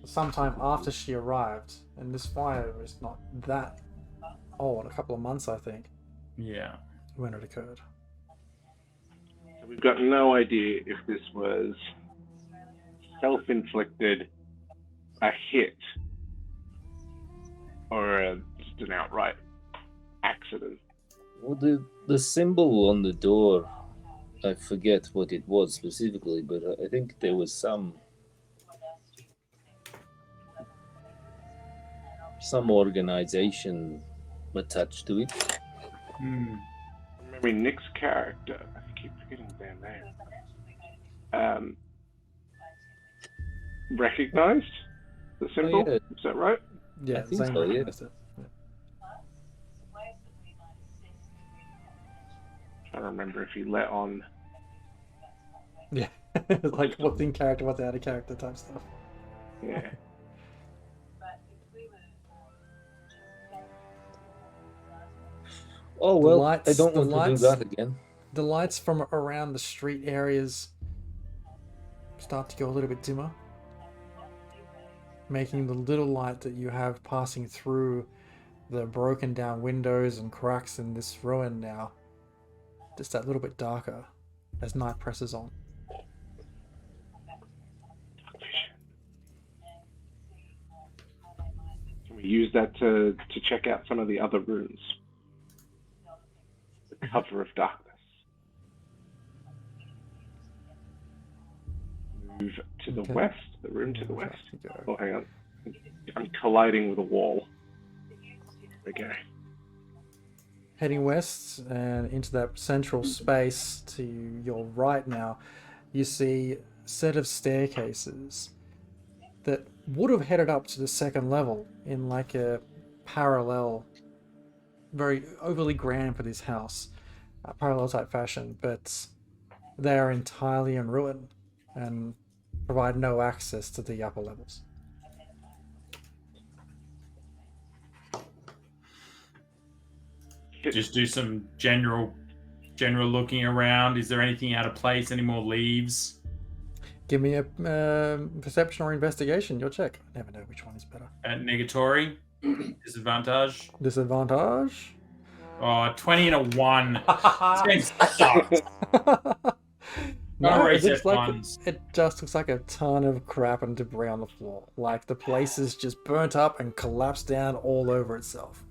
Sometime after she arrived, and this fire was not that old, a couple of months, I think. Yeah. When it occurred. We've got no idea if this was self-inflicted, a hit, or just an outright accident. Well, the symbol on the door, I forget what it was specifically, but I think there was some organization attached to it. Remember Nick's character. I keep forgetting their name. Recognized the symbol? yeah. Is that right? Yeah, I think Zane so, yeah. recognized it. Trying to remember if he let on. Yeah. Like what's in character, what's out of character type stuff. Yeah. Oh well, lights- I don't the want to lights- do that again. The lights from around the street areas start to go a little bit dimmer, making the little light that you have passing through the broken down windows and cracks in this ruin now just that little bit darker as night presses on. Can we use that to check out some of the other rooms? The cover of darkness. Move to the Okay. west. The room to the Where west. do you go? Oh, hang on. I'm colliding with a wall. Okay. Heading west and into that central space to your right now, you see a set of staircases that would have headed up to the second level in like a parallel, very overly grand for this house, parallel type fashion, but they are entirely in ruin and provide no access to the upper levels. Just do some general looking around. Is there anything out of place? Any more leaves? Give me a perception or investigation. You'll check. I never know which one is better. At negatory? Disadvantage? Disadvantage. Oh, 20 and a 1. This game sucks. No, raise it looks it like ones. it just looks like a ton of crap and debris on the floor. Like the place is just burnt up and collapsed down all over itself.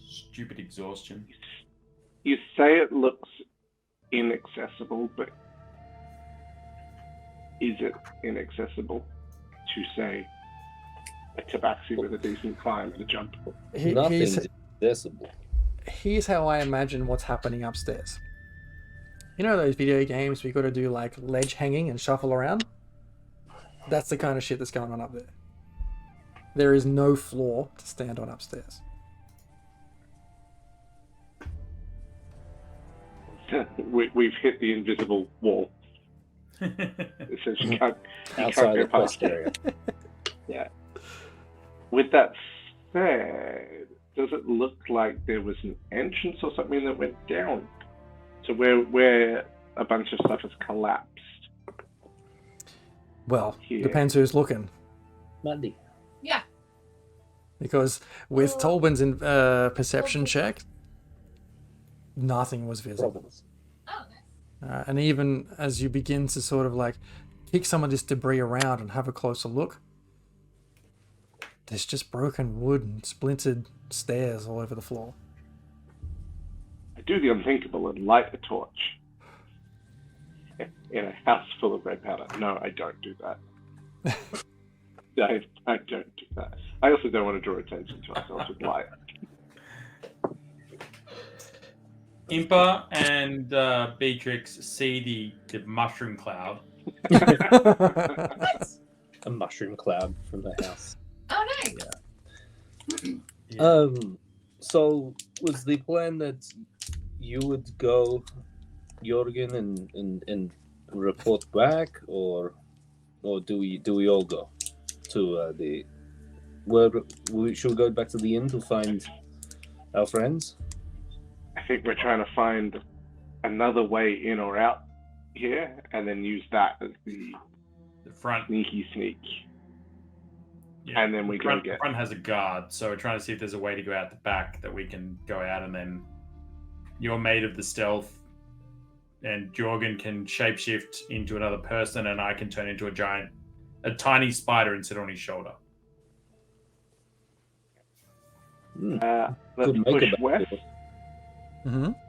Stupid exhaustion. You say it looks inaccessible, but is it inaccessible to say a tabaxi with a decent climb and a jump? Nothing's accessible. Here's how I imagine what's happening upstairs. You know those video games where you got to do like ledge hanging and shuffle around? That's the kind of shit that's going on up there. There is no floor to stand on upstairs. We've hit the invisible wall. It says you can't Outside go the quest past area. Yeah. With that said, does it look like there was an entrance or something that went down to where a bunch of stuff has collapsed? Well, Here. depends who's looking. Mandy. Yeah. Because with Tolbin's perception check, nothing was visible. Problems. Oh, nice. And even as you begin to sort of like kick some of this debris around and have a closer look, there's just broken wood and splintered stairs all over the floor. I do the unthinkable and light a torch in a house full of red powder. No, I don't do that. I don't do that. I also don't want to draw attention to ourselves with light. Impa and Beatrix see the mushroom cloud. What? A mushroom cloud from the house. Oh, nice. Yeah. So was the plan that you would go, Jorgen, and report back, or do we all go to should we go back to the inn to find our friends? I think we're trying to find another way in or out here, and then use that as the front. sneaky sneak. Yeah, And then we go the front has a guard, so we're trying to see if there's a way to go out the back that we can go out, and then you're made of the stealth, and Jorgen can shapeshift into another person, and I can turn into a tiny spider and sit on his shoulder. Let's Good push make-up. west.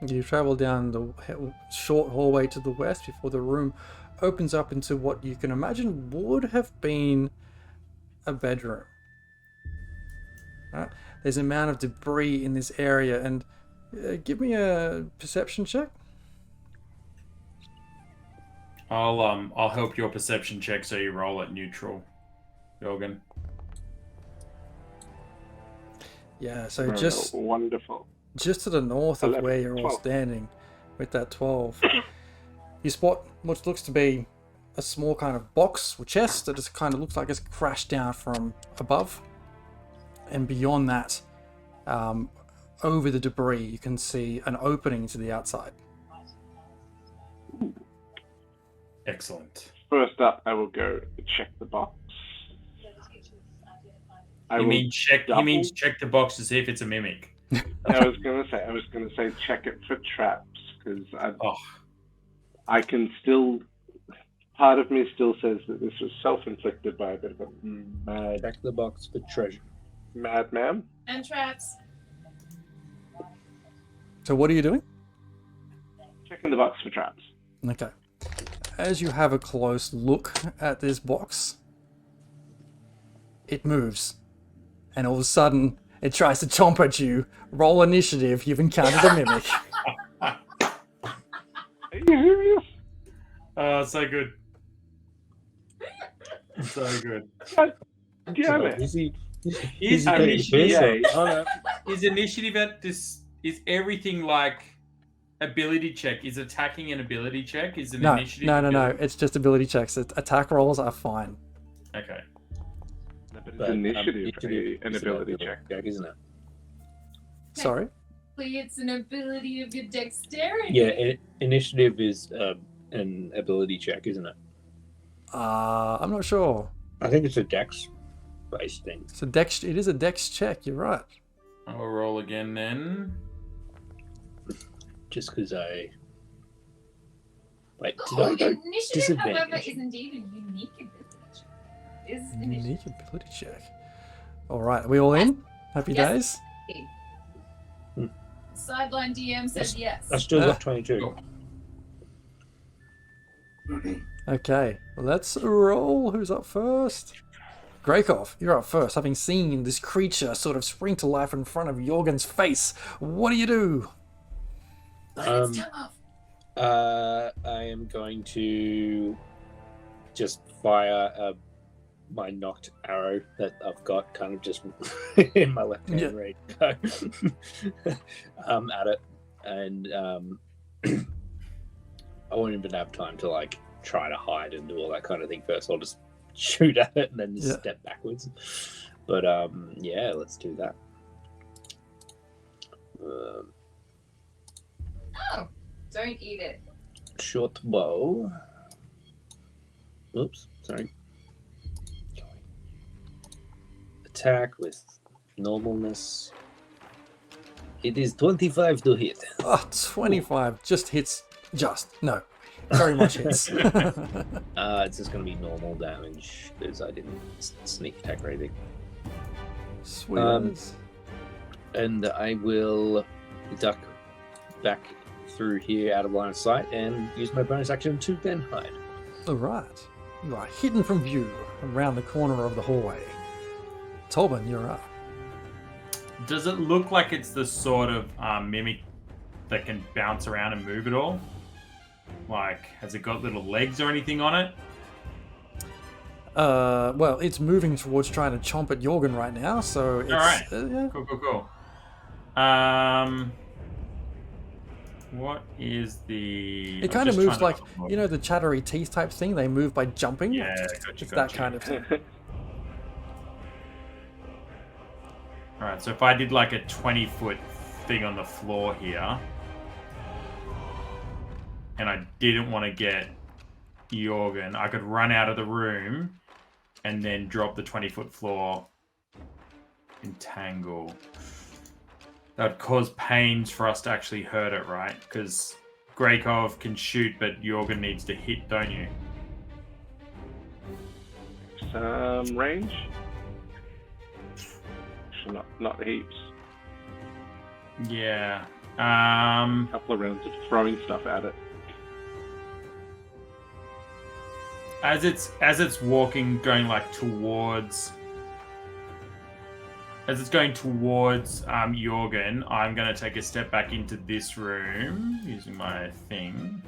You travel down the short hallway to the west before the room opens up into what you can imagine would have been a bedroom. Right? There's an amount of debris in this area, and give me a perception check. I'll help your perception check, so you roll at neutral, Jorgen. Yeah, so just Wonderful. just to the north of 11, where you're all 12. standing with that 12, you spot what looks to be a small kind of box or chest that just kind of looks like it's crashed down from above. And beyond that, over the debris, you can see an opening to the outside. Excellent. First up, I will go check the box. He means check the box to see if it's a mimic. I was gonna say check it for traps, because I can still. Part of me still says that this was self-inflicted by a bit of a mad. Check the box for treasure. Madman. And traps. So what are you doing? Checking the box for traps. Okay. As you have a close look at this box, it moves. And all of a sudden, it tries to chomp at you. Roll initiative. You've encountered a mimic. Are you serious? Oh, so good. So good. God damn it. Is he? His he getting initiative, pissed? Oh, no. his initiative at this is everything like ability check. Is attacking an ability check? Is an No, initiative? no. It's just ability checks. Attack rolls are fine. Okay. No, but it's But, initiative, an is ability check. isn't it? Sorry? It's an ability of your dexterity. Yeah, initiative is an ability check, isn't it? I'm not sure. I think it's a dex-based thing. It is a dex check. You're right. I'll roll again then. Just because I... Wait, did Oh, I go initiative, however, disadvantage? is indeed a unique ability. Is Unique initiative. ability check. All right, are we all in? Happy Yes. days? Sideline DM said yes. I still got 22. Okay, let's roll. Who's up first? Greykov, you're up first, having seen this creature sort of spring to life in front of Jorgen's face. What do? Bite its tongue off. I am going to just fire my knocked arrow that I've got kind of just in my left hand, Yeah. ready to go at it. And I won't even have time to like try to hide and do all that kind of thing first. I'll just shoot at it and then just step backwards. But yeah, let's do that. Oh, don't eat it. Short bow. Oops, sorry. Attack with normalness. It is 25 to hit. Oh, 25 just hits. No, very much hits. It's just going to be normal damage because I didn't sneak attack or anything. Sweet. And I will duck back through here out of line of sight and use my bonus action to then hide. All right, you are hidden from view around the corner of the hallway. Tolban, you're up. Does it look like it's the sort of mimic that can bounce around and move at all? Like, has it got little legs or anything on it? Well, it's moving towards trying to chomp at Jorgen right now, so it's... All right. Yeah. Cool. What is the... It I'm kind of just moves trying like, to- you know, the chattery teeth type thing? They move by jumping? Yeah, gotcha. It's that kind of thing. Alright, so if I did like a 20-foot thing on the floor here, and I didn't want to get Jorgen, I could run out of the room and then drop the 20-foot floor, entangle. That would cause pains for us to actually hurt it, right? Because Greykov can shoot, but Jorgen needs to hit, don't you? Some range. Actually, not heaps. Yeah. A couple of rounds of throwing stuff at it. As it's walking, going like towards, as it's going towards Jorgen, I'm gonna take a step back into this room using my thing,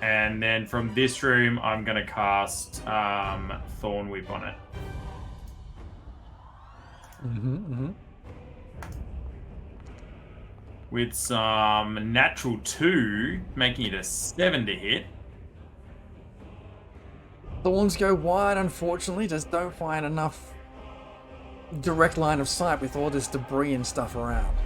and then from this room, I'm gonna cast Thorn Whip on it. With some natural 2, making it a 7 to hit. Thorns go wide, unfortunately. Just don't find enough direct line of sight with all this debris and stuff around.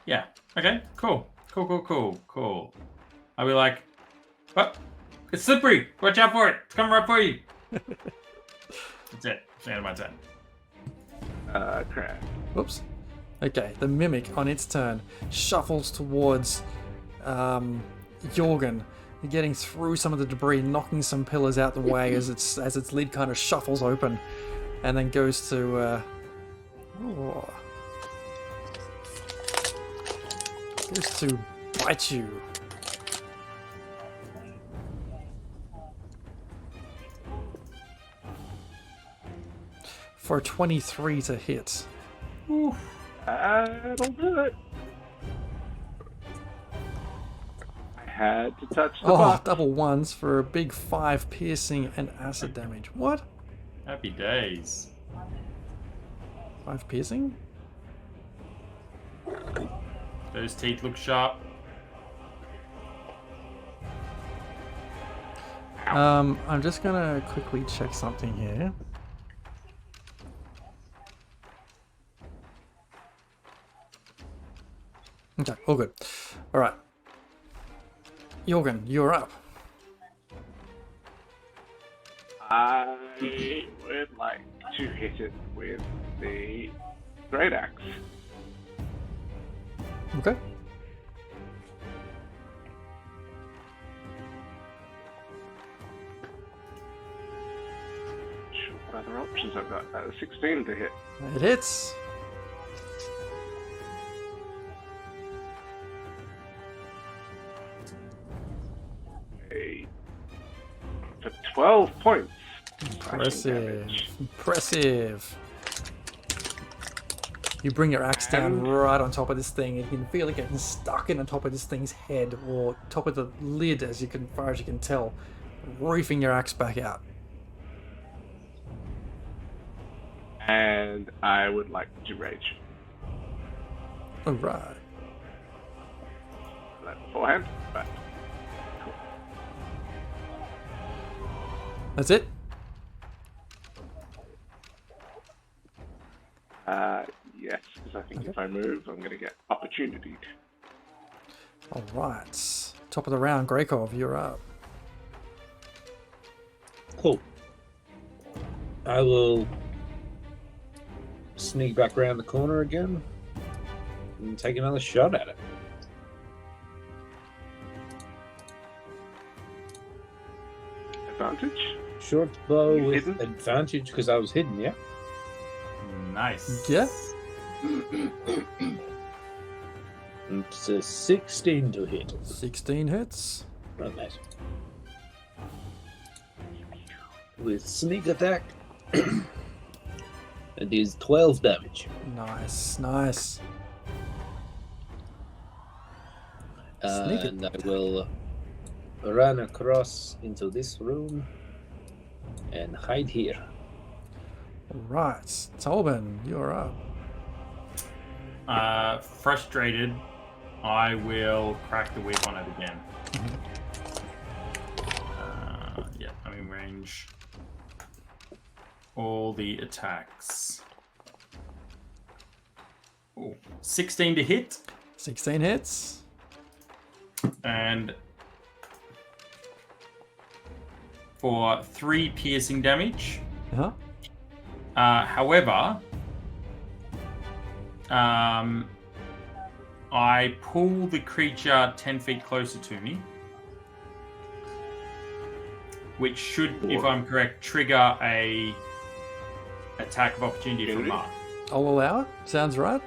Yeah. Okay. Cool. I'll be like, oh, it's slippery. Watch out for it. It's coming right for you. That's it. That's the end of my turn. Crap. Whoops. Okay, the mimic on its turn shuffles towards Jorgen You're getting through some of the debris, knocking some pillars out the way as its lid kind of shuffles open, and then goes to bite you. For a 23 to hit. That'll do it. I had to touch the box. Double ones for a big 5 piercing and acid damage. What? Happy days. 5 piercing? Those teeth look sharp. I'm just gonna quickly check something here. Okay, all good. Alright. Jorgen, you're up. I would like to hit it with the great axe. Okay. What other options I've got? 16 to hit. It hits. For 12 points. Impressive. Impressive. You bring your axe down right on top of this thing, and you can feel it getting stuck in on top of this thing's head, or top of the lid, as far as you can tell, reefing your axe back out. And I would like to rage. All right. That beforehand, but cool. That's it. Yes, because I think if I move, I'm going to get opportunity. All right. Top of the round, Greykov, you're up. Cool. I will sneak back around the corner again and take another shot at it. Advantage? Short bow You with hidden? advantage because I was hidden, yeah? Nice. Yeah. It's a 16 to hit. 16 hits. Right, nice. With sneak attack, it is 12 damage. Nice, nice. Sneak And I will run across into this room and hide here. All right. Tolben, you're up. Frustrated, I will crack the whip on it again. Yeah, I'm in range. All the attacks. Ooh, 16 to hit, 16 hits. and for 3 piercing damage. Uh-huh. However, I pull the creature 10 feet closer to me, which should, if I'm correct, trigger a attack of opportunity from Mark. I'll allow it. Sounds right.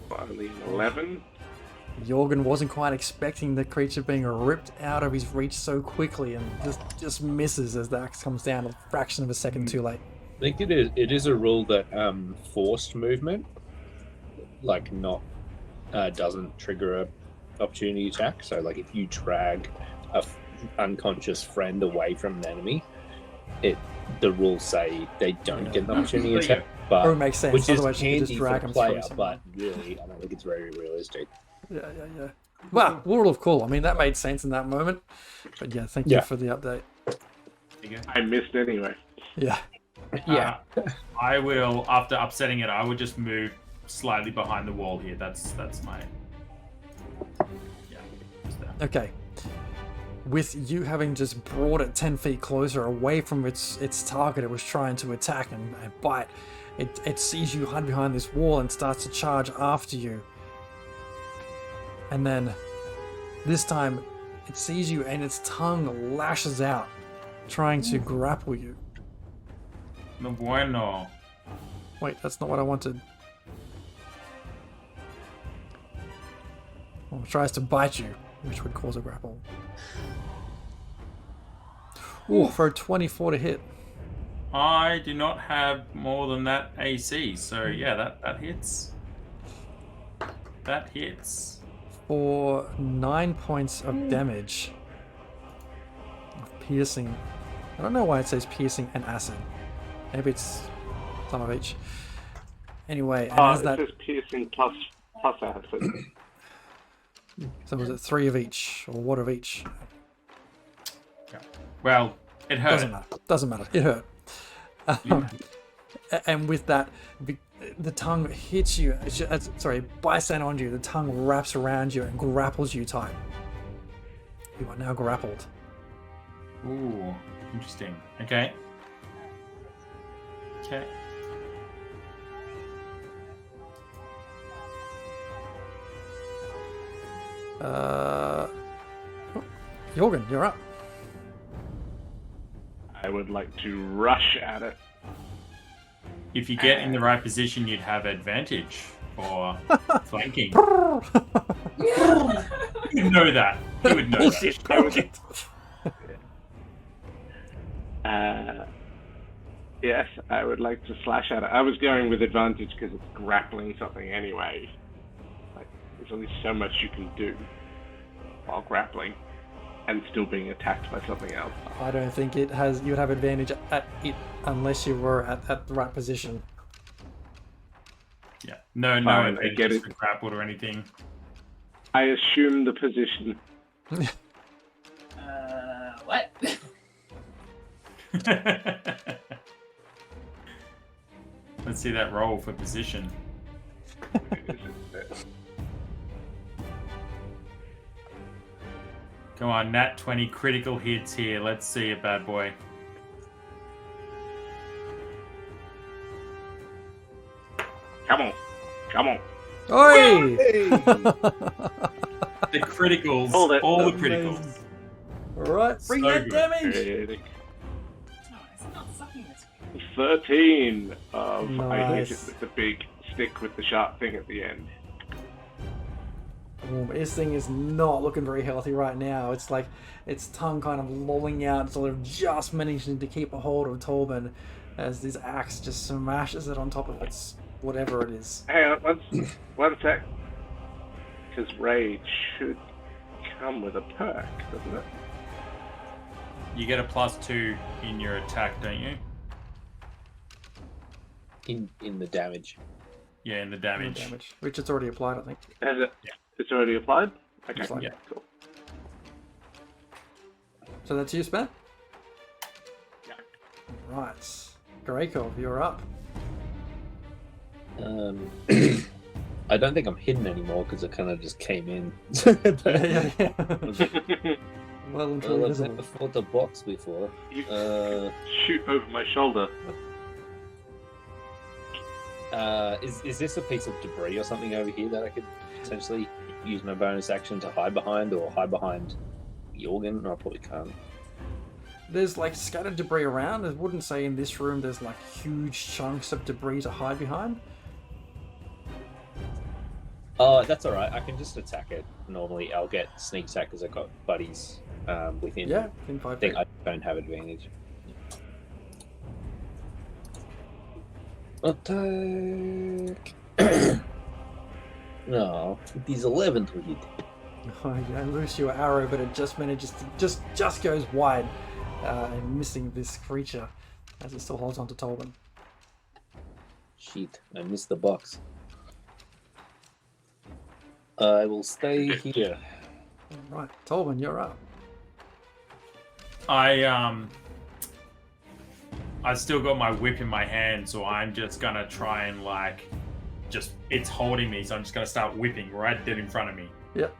Finally, 11. Jorgen wasn't quite expecting the creature being ripped out of his reach so quickly, and just misses as the axe comes down a fraction of a second too late. I think it is a rule that forced movement, like not doesn't trigger a opportunity attack. So like if you drag a unconscious friend away from an enemy, the rules say they don't get an opportunity attack. But Or it makes sense, which is otherwise you could handy just drag for them player, through but really I don't think it's very realistic. Yeah. Well, rule of cool. I mean, that made sense in that moment. But yeah, thank you for the update. There you go. I missed anyway. Yeah. Yeah. I will, after upsetting it, I would just move slightly behind the wall here. That's my... Yeah, just there. Okay. With you having just brought it 10 feet closer away from its target it was trying to attack and bite, It sees you hide behind this wall and starts to charge after you. And then this time it sees you and its tongue lashes out, trying to grapple you. No bueno. Wait, that's not what I wanted. Well, it tries to bite you, which would cause a grapple. Ooh, for a 24 to hit. I do not have more than that AC, so yeah, that hits. That hits. For 9 points of damage. Of piercing. I don't know why it says piercing and acid. Maybe it's some of each. Anyway, and as it that, says piercing plus acid. so was it 3 of each, or what of each? Yeah. Well, it hurt. Doesn't matter. It hurt. And with that, the tongue hits you. Bites down on you. The tongue wraps around you and grapples you tight. You are now grappled. Ooh, interesting. Okay. Okay. Jorgen, you're up. I would like to rush at it. If you get in the right position, you'd have advantage for flanking. You'd know that. You would know that. Yes, I would like to slash at it. I was going with advantage because it's grappling something anyway. Like, there's only so much you can do while grappling and still being attacked by something else. I don't think it has. You'd have advantage at it unless you were at the right position. Yeah. No Fine, I get advantage it. for grappled or anything. I assume the position. What? Let's see that roll for position. Come on, nat 20 critical hits here. Let's see it, bad boy. Come on. Come on. Oi! The criticals. Hold it. All the criticals. Alright, bring So that good. damage! No, it's not sucking this way. 13 of I hit Nice. it with the big stick with the sharp thing at the end. Oh, this thing is not looking very healthy right now. It's like its tongue kind of lolling out, sort of just managing to keep a hold of Torben as this axe just smashes it on top of its whatever it is. Hang on, one sec. Because rage should come with a perk, doesn't it? You get a +2 in your attack, don't you? In the damage. Yeah, in the No damage. damage. Which it's already applied, I think. Has it? Yeah. It's already applied? Okay, Looks like it. cool. So that's you, Spen? Yeah. Right. Greykov, you're up. I don't think I'm hidden anymore because I kind of just came in. yeah. Well and truly Well, I've visible. never fought the box before. You shoot over my shoulder. Is this a piece of debris or something over here that I could potentially use my bonus action to hide behind, or hide behind Jorgen? No, I probably can't. There's like scattered debris around. I wouldn't say in this room there's like huge chunks of debris to hide behind. Oh, that's alright. I can just attack it. Normally, I'll get sneak attack because I've got buddies within. Yeah, in 5 I think feet. I don't have advantage. Attack! No, these 11 to hit. Oh, you don't lose your arrow, but it just manages to just goes wide, and missing this creature as it still holds on to Tolban. Shit, I missed the box. I will stay here. Right, Tolban, you're up. I still got my whip in my hand, so I'm just gonna try and it's holding me, so I'm just gonna start whipping right dead in front of me. Yep.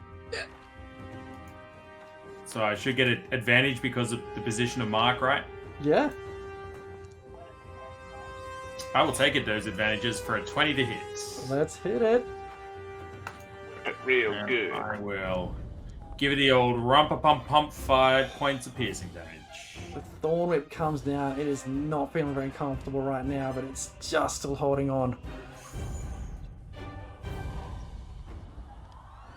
So I should get an advantage because of the position of Mark, right? Yeah. I will take it those advantages for a 20 to hit. Let's hit it. Real And good. I will give it the old rumpa-pump-pump 5 points of piercing damage. The Thorn Whip comes down. It is not feeling very comfortable right now, but it's just still holding on.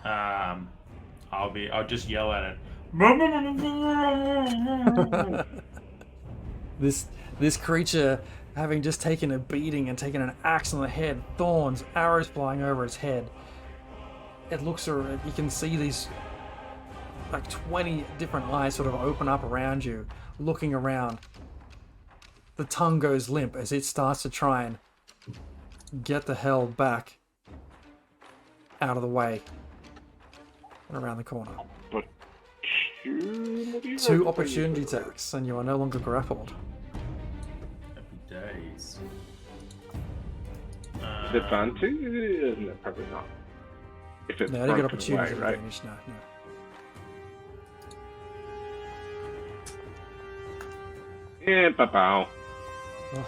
I'll just yell at it. This creature, having just taken a beating and taken an axe on the head, thorns, arrows flying over its head. It looks, you can see these like 20 different eyes sort of open up around you, looking around. The tongue goes limp as it starts to try and get the hell back out of the way and around the corner. But 2 opportunity attacks, and you are no longer grappled. Happy days. Advantage? No, probably not. If it's No, they get broken opportunity away, right? advantage. No. Yeah, bow. Ugh.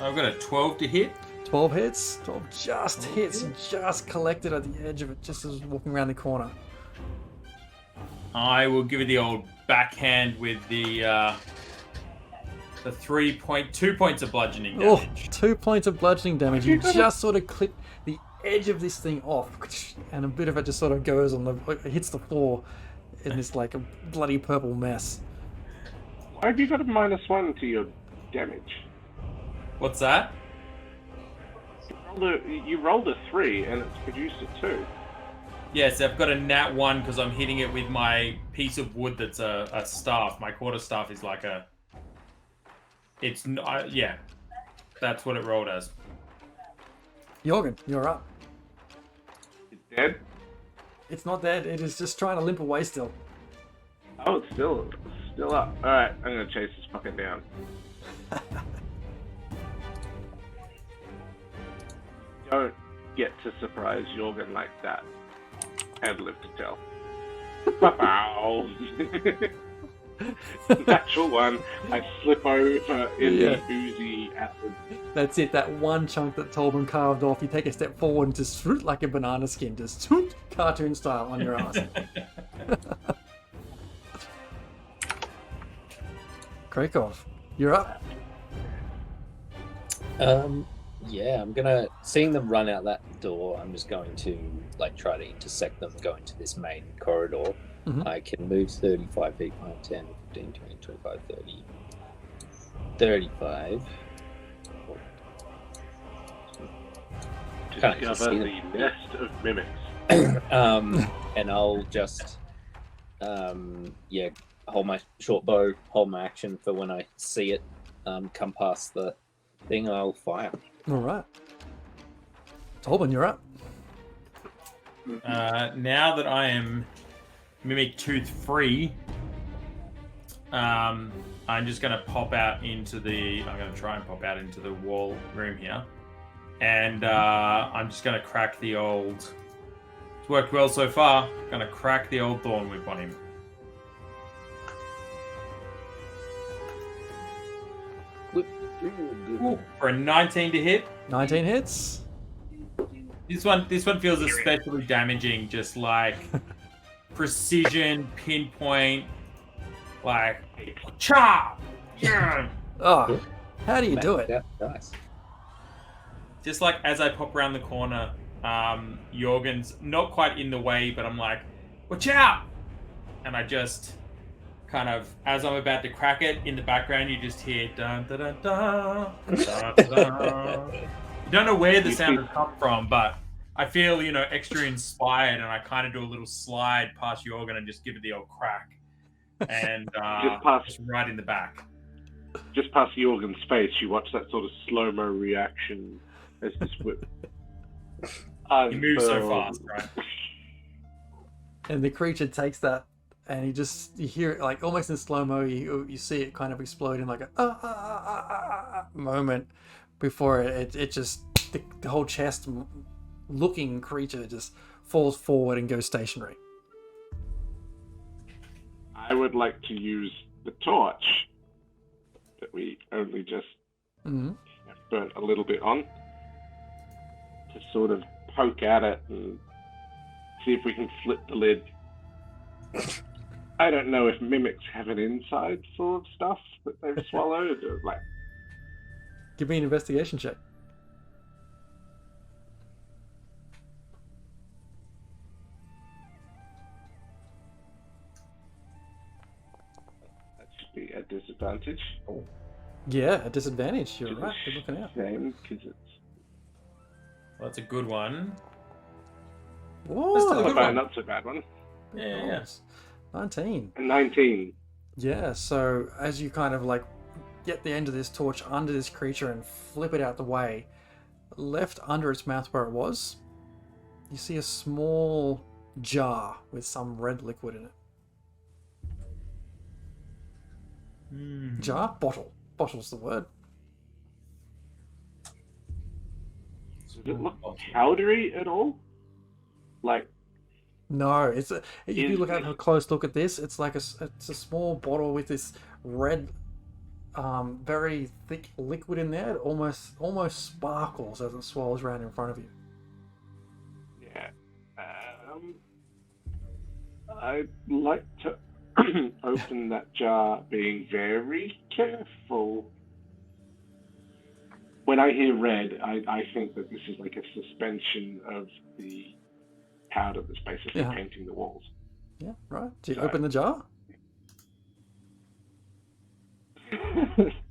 I've got a 12 to hit. 12 hits. 12 just hits. You just collected at the edge of it, just as it was walking around the corner. I will give it the old backhand with the 2 points of bludgeoning Oh, damage. 2 points of bludgeoning damage. You just sort of clip the edge of this thing off, and a bit of it just sort of goes on it hits the floor in this like a bloody purple mess. Why have you got a -1 to your damage? What's that? You rolled a 3 and it's produced a 2. Yes, I've got a nat 1 because I'm hitting it with my piece of wood that's a staff. My quarterstaff is like a... It's... yeah. That's what it rolled as. Jorgen, you're up. It's dead? It's not dead. It is just trying to limp away still. Oh, it's still up. Alright, I'm gonna chase this fucker down. Don't get to surprise Jorgen like that. And live to tell. Wow. Natural 1. I slip over in the oozy acid. That's it. That one chunk that Tolman carved off. You take a step forward and just swoop like a banana skin, just swoop, cartoon style on your ass. Krakow, you're up. Yeah, I'm gonna, seeing them run out that door, I'm just going to like try to intersect them, go into this main corridor. Mhm. I can move 35 feet, 5, 10, 15, 20, 25, 30, 35. Can't actually Discover see the them. nest of mimics. And I'll just, hold my short bow, hold my action for when I see it come past the thing, I'll fire. All right. Tolman, you're up. Now that I am Mimic Tooth free, I'm just going to pop out into the... I'm going to try and pop out into the wall room here. And I'm just going to crack the old... It's worked well so far. Going to crack the old Thorn Whip on him. Ooh, for a 19 to hit. 19 hits. This one feels especially damaging. Just like precision, pinpoint, like chop. Yeah. Oh, how do you do it? Yeah, nice. Just like as I pop around the corner, Jorgen's not quite in the way, but I'm like, watch out! And I just kind of, as I'm about to crack it, in the background you just hear dun dun dun dun, dun, dun, dun. You don't know where the sound has come from, but I feel, extra inspired, and I kind of do a little slide past Jorgen and just give it the old crack. And just right in the back. Just past Jorgen's face, you watch that sort of slow-mo reaction as this whip. You move so fast, right? And the creature takes that, and you hear it like almost in slow-mo. You see it kind of explode in like a moment before it just the whole chest looking creature just falls forward and goes stationary. I would like to use the torch that we only just burnt a little bit on to sort of poke at it and see if we can flip the lid. I don't know if mimics have an inside full of stuff that they've swallowed, or like. Give me an investigation check. That should be a disadvantage. Yeah, a disadvantage. You're right. Good looking out. Same, because it's Well, that's a good one. Whoa, That's still a good one. not so bad one. Yeah. Nice. 19. A 19. Yeah, so as you kind of like get the end of this torch under this creature and flip it out the way, left under its mouth where it was, you see a small jar with some red liquid in it. Jar? Bottle. Bottle's the word. Does it look powdery at all? Like, No, if you look at a close look at this, it's like it's a small bottle with this red, very thick liquid in there. It almost sparkles as it swirls around in front of you. yeah. I'd like to open that jar, being very careful. When I hear red, I think that this is like a suspension of the powder that's basically Yeah. painting the walls. Yeah, right. Do you open the jar?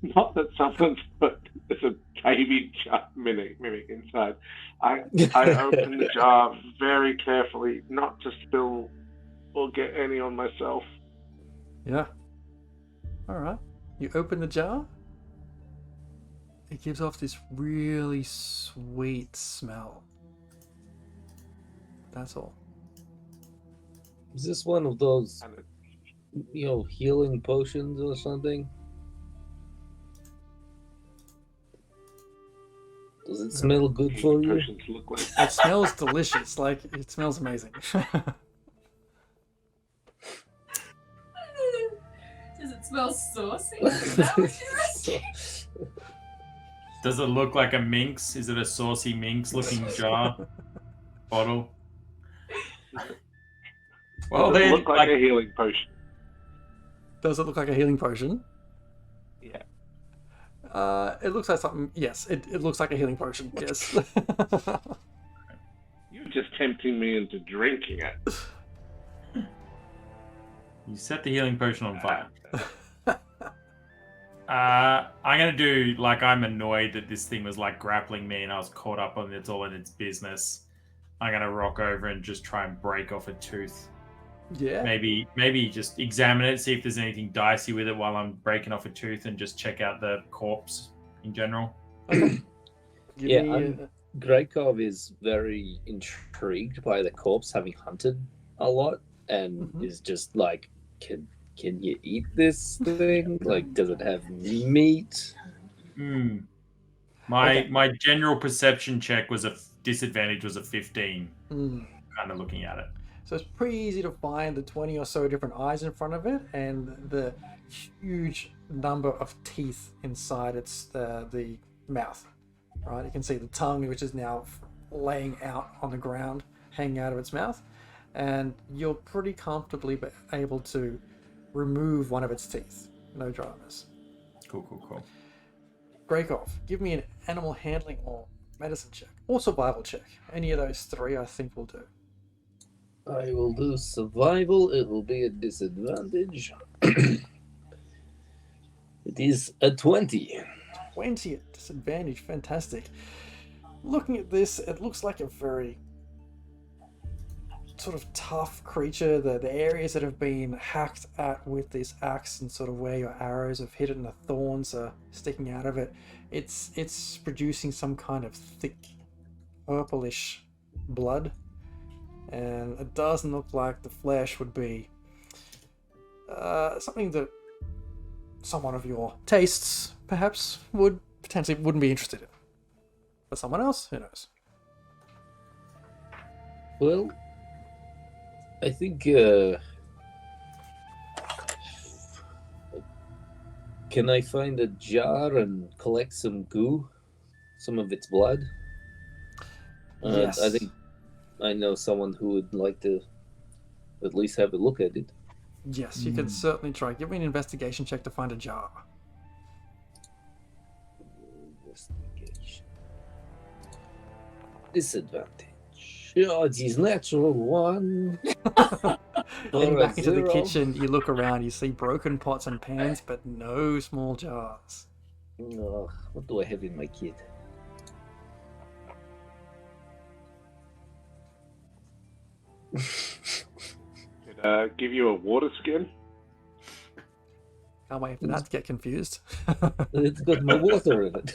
Not that someone's put there's a baby mimic inside. I open the jar very carefully, not to spill or get any on myself. Yeah. All right. You open the jar. It gives off this really sweet smell. That's all. Is this one of those, And healing potions or something? Does it smell good for you? potions look like. It smells delicious. Like, it smells amazing. Does it smell saucy? Is that what you reckon? Does it look like a minx? Is it a saucy minx looking jar? Bottle? Well, Does it then, look like a healing potion? Does it look like a healing potion? Yeah. It looks like something. Yes, it looks like a healing potion. Yes. You're just tempting me into drinking it. you set the healing potion on fire. I'm gonna do like I'm annoyed that this thing was like grappling me and I was caught up on it's all in its business. I'm gonna rock over and just try and break off a tooth. Yeah. Maybe just examine it, see if there's anything dicey with it while I'm breaking off a tooth, and just check out the corpse in general. Give Yeah, me, Greykov is very intrigued by the corpse, having hunted a lot, and is just like, can you eat this thing? Like, does it have meat? My general perception check was disadvantage was a 15. Mm. Kind of looking at it. So it's pretty easy to find the 20 or so different eyes in front of it, and the huge number of teeth inside the mouth. Right, you can see the tongue, which is now laying out on the ground, hanging out of its mouth, and you're pretty comfortably able to remove one of its teeth. No dramas. Cool. Greykov, give me an animal handling or medicine check, or survival check. Any of those three, I think, will do. I will do survival. It will be a disadvantage. It is a 20. 20 at disadvantage, fantastic. Looking at this, it looks like a very sort of tough creature. The areas that have been hacked at with this axe and sort of where your arrows have hit it and the thorns are sticking out of it, it's producing some kind of thick purplish blood, and it doesn't look like the flesh would be something that someone of your tastes perhaps wouldn't be interested in. For someone else, who knows? Well, I think, can I find a jar and collect some goo some of its blood? Yes. I think I know someone who would like to at least have a look at it. Yes, you can certainly try. Give me an investigation check to find a jar. Investigation. Disadvantage. Oh, it is natural one. Heading For a back into the 0. kitchen, you look around, you see broken pots and pans, but no small jars. Oh, what do I have in my kit? Could give you a water skin. Can't wait for that to get confused. It's got my water in it.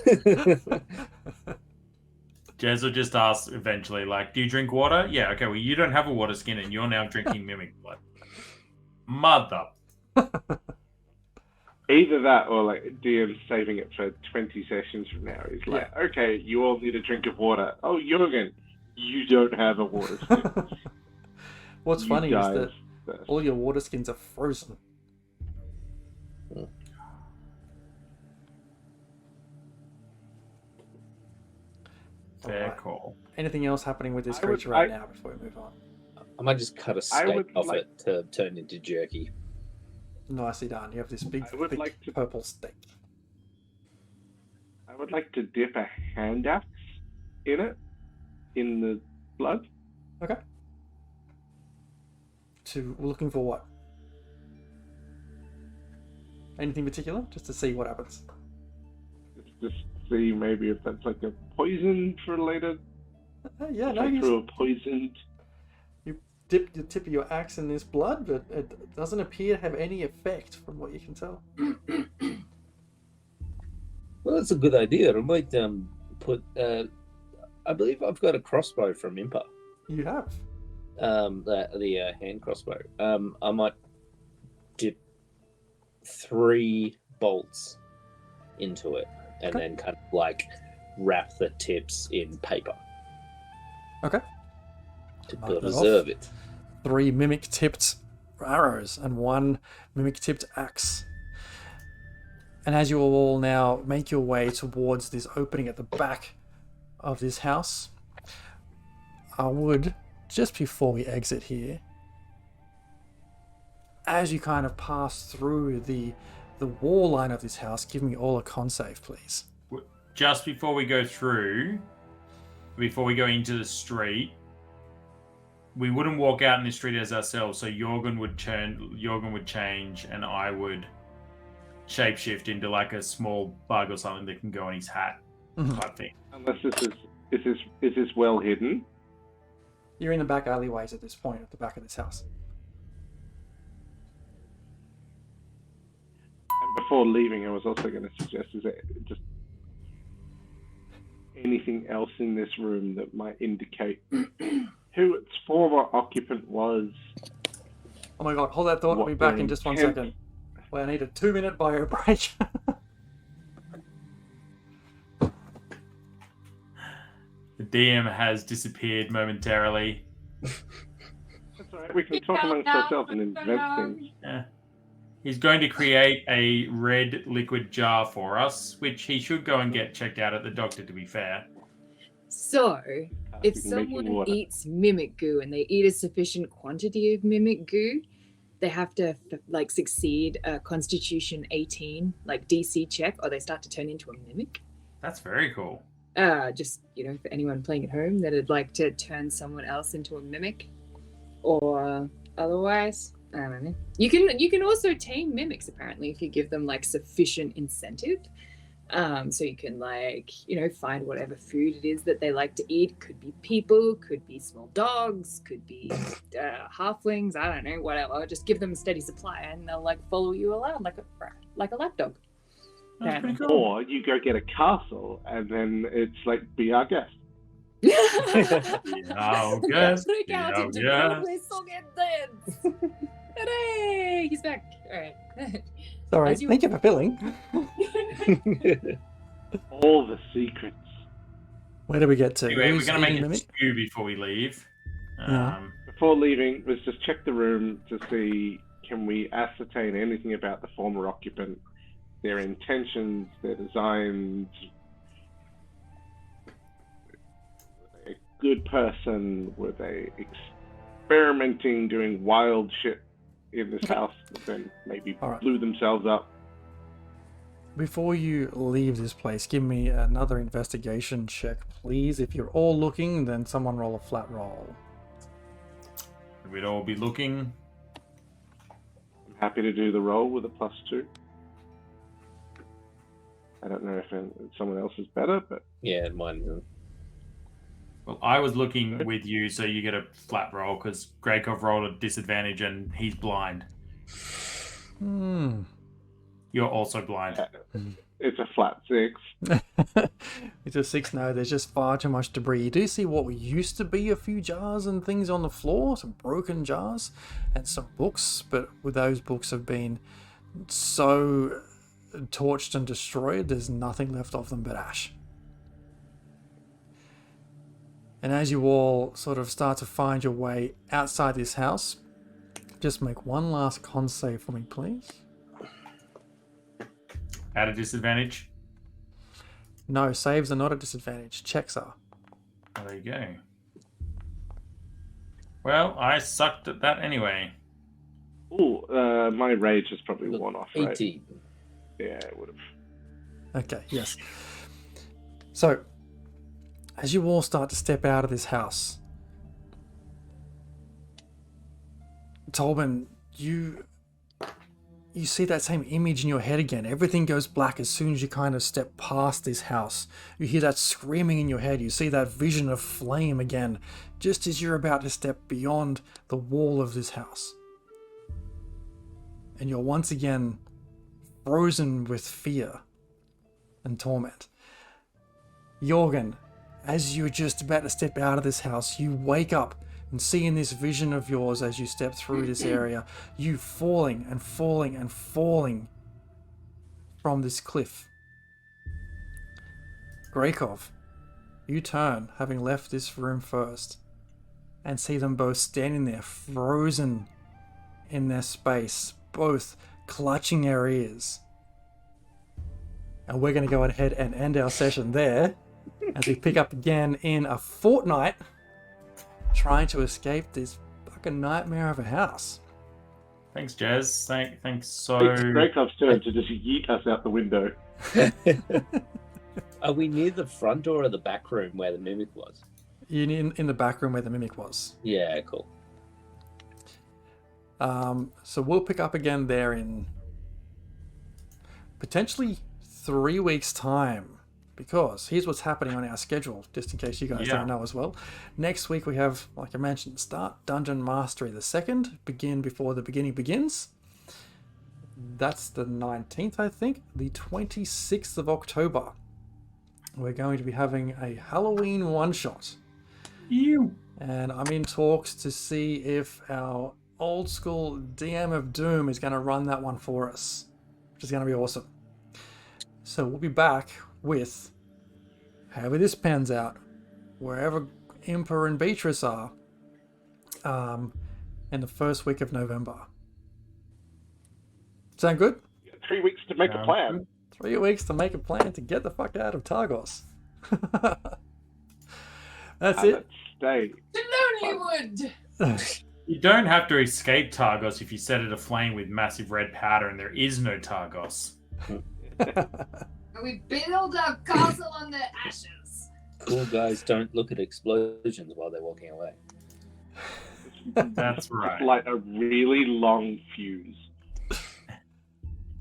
Jez will just ask eventually, like, do you drink water? Yeah, okay, well, you don't have a water skin and you're now drinking mimic blood. Mother. Either that or like DM saving it for 20 sessions from now. He's like, okay, you all need a drink of water. Oh, Jürgen, you don't have a water skin. What's You funny is guys that first. all your water skins are frozen. Fair Alright. call. Anything else happening with this I would- creature right I- now before we move on? I might just cut a I steak would off like- it to turn into jerky. Nicely done. You have this big, I would thick like to- purple steak. I would like to dip a hand axe in it, in the blood. Okay. Looking for what? Anything particular? Just to see what happens. Just see maybe if that's like a poison for later. Yeah, If no, I you threw a poisoned. dip the tip of your axe in this blood, but it doesn't appear to have any effect from what you can tell. Well, that's a good idea. I might put. I believe I've got a crossbow from Impa. You have. The hand crossbow. I might dip 3 bolts into it, and Okay. then kind of like wrap the tips in paper Okay. to Mark that preserve off. it. 3 mimic-tipped arrows and 1 mimic-tipped axe. And as you all now make your way towards this opening at the back of this house, I would, just before we exit here, as you kind of pass through the wall line of this house, give me all a con save, please. Just before we go through, before we go into the street, we wouldn't walk out in the street as ourselves, so Jürgen would change, and I would shapeshift into like a small bug or something that can go on his hat type thing. Unless is this well hidden? You're in the back alleyways at this point, at the back of this house. And before leaving, I was also going to suggest is that just anything else in this room that might indicate who its former occupant was. Oh my god, hold that thought, I'll What be back their in just 1 intent- second. Well, I need a 2-minute bio break. The DM has disappeared momentarily. That's all right. We can talk amongst ourselves and invent things. Yeah. He's going to create a red liquid jar for us, which he should go and get checked out at the doctor, to be fair. So, if Making someone water. eats mimic goo and they eat a sufficient quantity of mimic goo, they have to like succeed a Constitution 18 like DC check, or they start to turn into a mimic. That's very cool. Just for anyone playing at home that'd like to turn someone else into a mimic, or otherwise, I don't know. You can also tame mimics apparently if you give them like sufficient incentive. So you can find whatever food it is that they like to eat. Could be people, could be small dogs, could be halflings. I don't know, whatever. Just give them a steady supply, and they'll like follow you around like a lapdog. That's pretty cool. Or you go get a castle and then it's like be our guest. Oh, good. Break out into Yeah. play song and dance. Hooray! He's back. All right. Sorry, As you- thank you for filling. All the secrets. Where do we get to? Anyway, we're Who's going to make eating a mimic? stew before we leave. Yeah. Before leaving, let's just check the room to see can we ascertain anything about the former occupant, their intentions, their designs, good person? Were they experimenting, doing wild shit in this house that then maybe All right. blew themselves up? Before you leave this place, give me another investigation check, please. If you're all looking, then someone roll a flat roll. We'd all be looking. I'm happy to do the roll with a +2. I don't know if someone else is better, but Yeah, mine. Well, I was looking with you, so you get a flat roll because Gregov rolled a disadvantage and he's blind. You're also blind. it's a flat 6. It's a 6 now. There's just far too much debris. You do see what used to be a few jars and things on the floor, some broken jars and some books, but with those books have been so torched and destroyed, there's nothing left of them but ash. And as you all sort of start to find your way outside this house, just make one last con save for me, please. At a disadvantage? No, saves are not a disadvantage. Checks are. Oh, there you go. Well, I sucked at that anyway. Ooh, my rage is probably one off, right? 18. Yeah, it would have. Okay, yes. So, as you all start to step out of this house, Tolman, you see that same image in your head again. Everything goes black as soon as you kind of step past this house. You hear that screaming in your head. You see that vision of flame again, just as you're about to step beyond the wall of this house. And you're once again frozen with fear and torment. Jorgen, as you're just about to step out of this house, you wake up and see in this vision of yours as you step through this area, you falling and falling and falling from this cliff. Grekov, you turn, having left this room first, and see them both standing there, frozen in their space, both clutching their ears. And we're going to go ahead and end our session there, as we pick up again in a fortnight, trying to escape this fucking nightmare of a house. Thanks, Jazz. Thanks so... It's Grekov's turn to just yeet us out the window. Are we near the front door or the back room where the mimic was? You're in the back room where the mimic was. Yeah, cool. So we'll pick up again there in potentially 3 weeks' time. Because here's what's happening on our schedule, just in case you guys don't know as well. Next week we have, like I mentioned, start Dungeon Mastery the 2nd, begin before the beginning begins. That's the 19th, I think. The 26th of October, we're going to be having a Halloween one-shot. Ew. And I'm in talks to see if our old school DM of Doom is going to run that one for us, which is going to be awesome. So we'll be back with, however this pans out, wherever Impa and Beatrice are, in the first week of November. Sound good? 3 weeks to make a plan. 3 weeks to make a plan to get the fuck out of Targos. That's it. Stay. The Lonelywood! You don't have to escape Targos if you set it aflame with massive red powder and there is no Targos. We build our castle on the ashes. Cool guys don't look at explosions while they're walking away. That's right. It's like a really long fuse.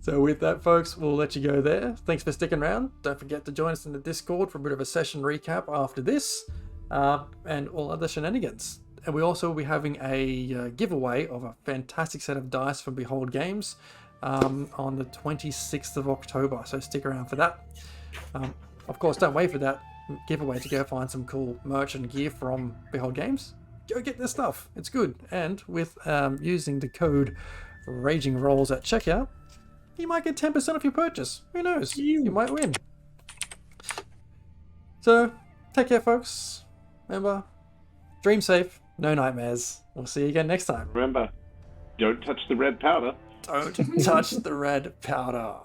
So with that, folks, we'll let you go there. Thanks for sticking around. Don't forget to join us in the Discord for a bit of a session recap after this, and all other shenanigans. And we also will be having a giveaway of a fantastic set of dice from Behold Games on the 26th of October, so stick around for that. Of course, don't wait for that giveaway to go find some cool merch and gear from Behold Games. Go get this stuff, it's good. And with using the code Raging Rolls at checkout, you might get 10% off your purchase. Who knows? You might win. So, take care, folks. Remember, dream safe, no nightmares. We'll see you again next time. Remember, don't touch the red powder. Don't touch the red powder.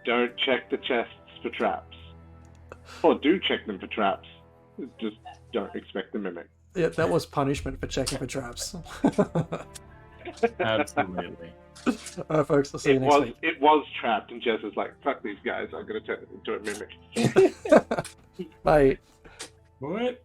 Don't check the chests for traps. Or do check them for traps. It's just don't expect the mimic. Yeah, that was punishment for checking for traps. Absolutely. Alright, folks, I'll see you next week. It was trapped, and Jess was like, "Fuck these guys! I'm gonna turn it into a mimic." Bye. What?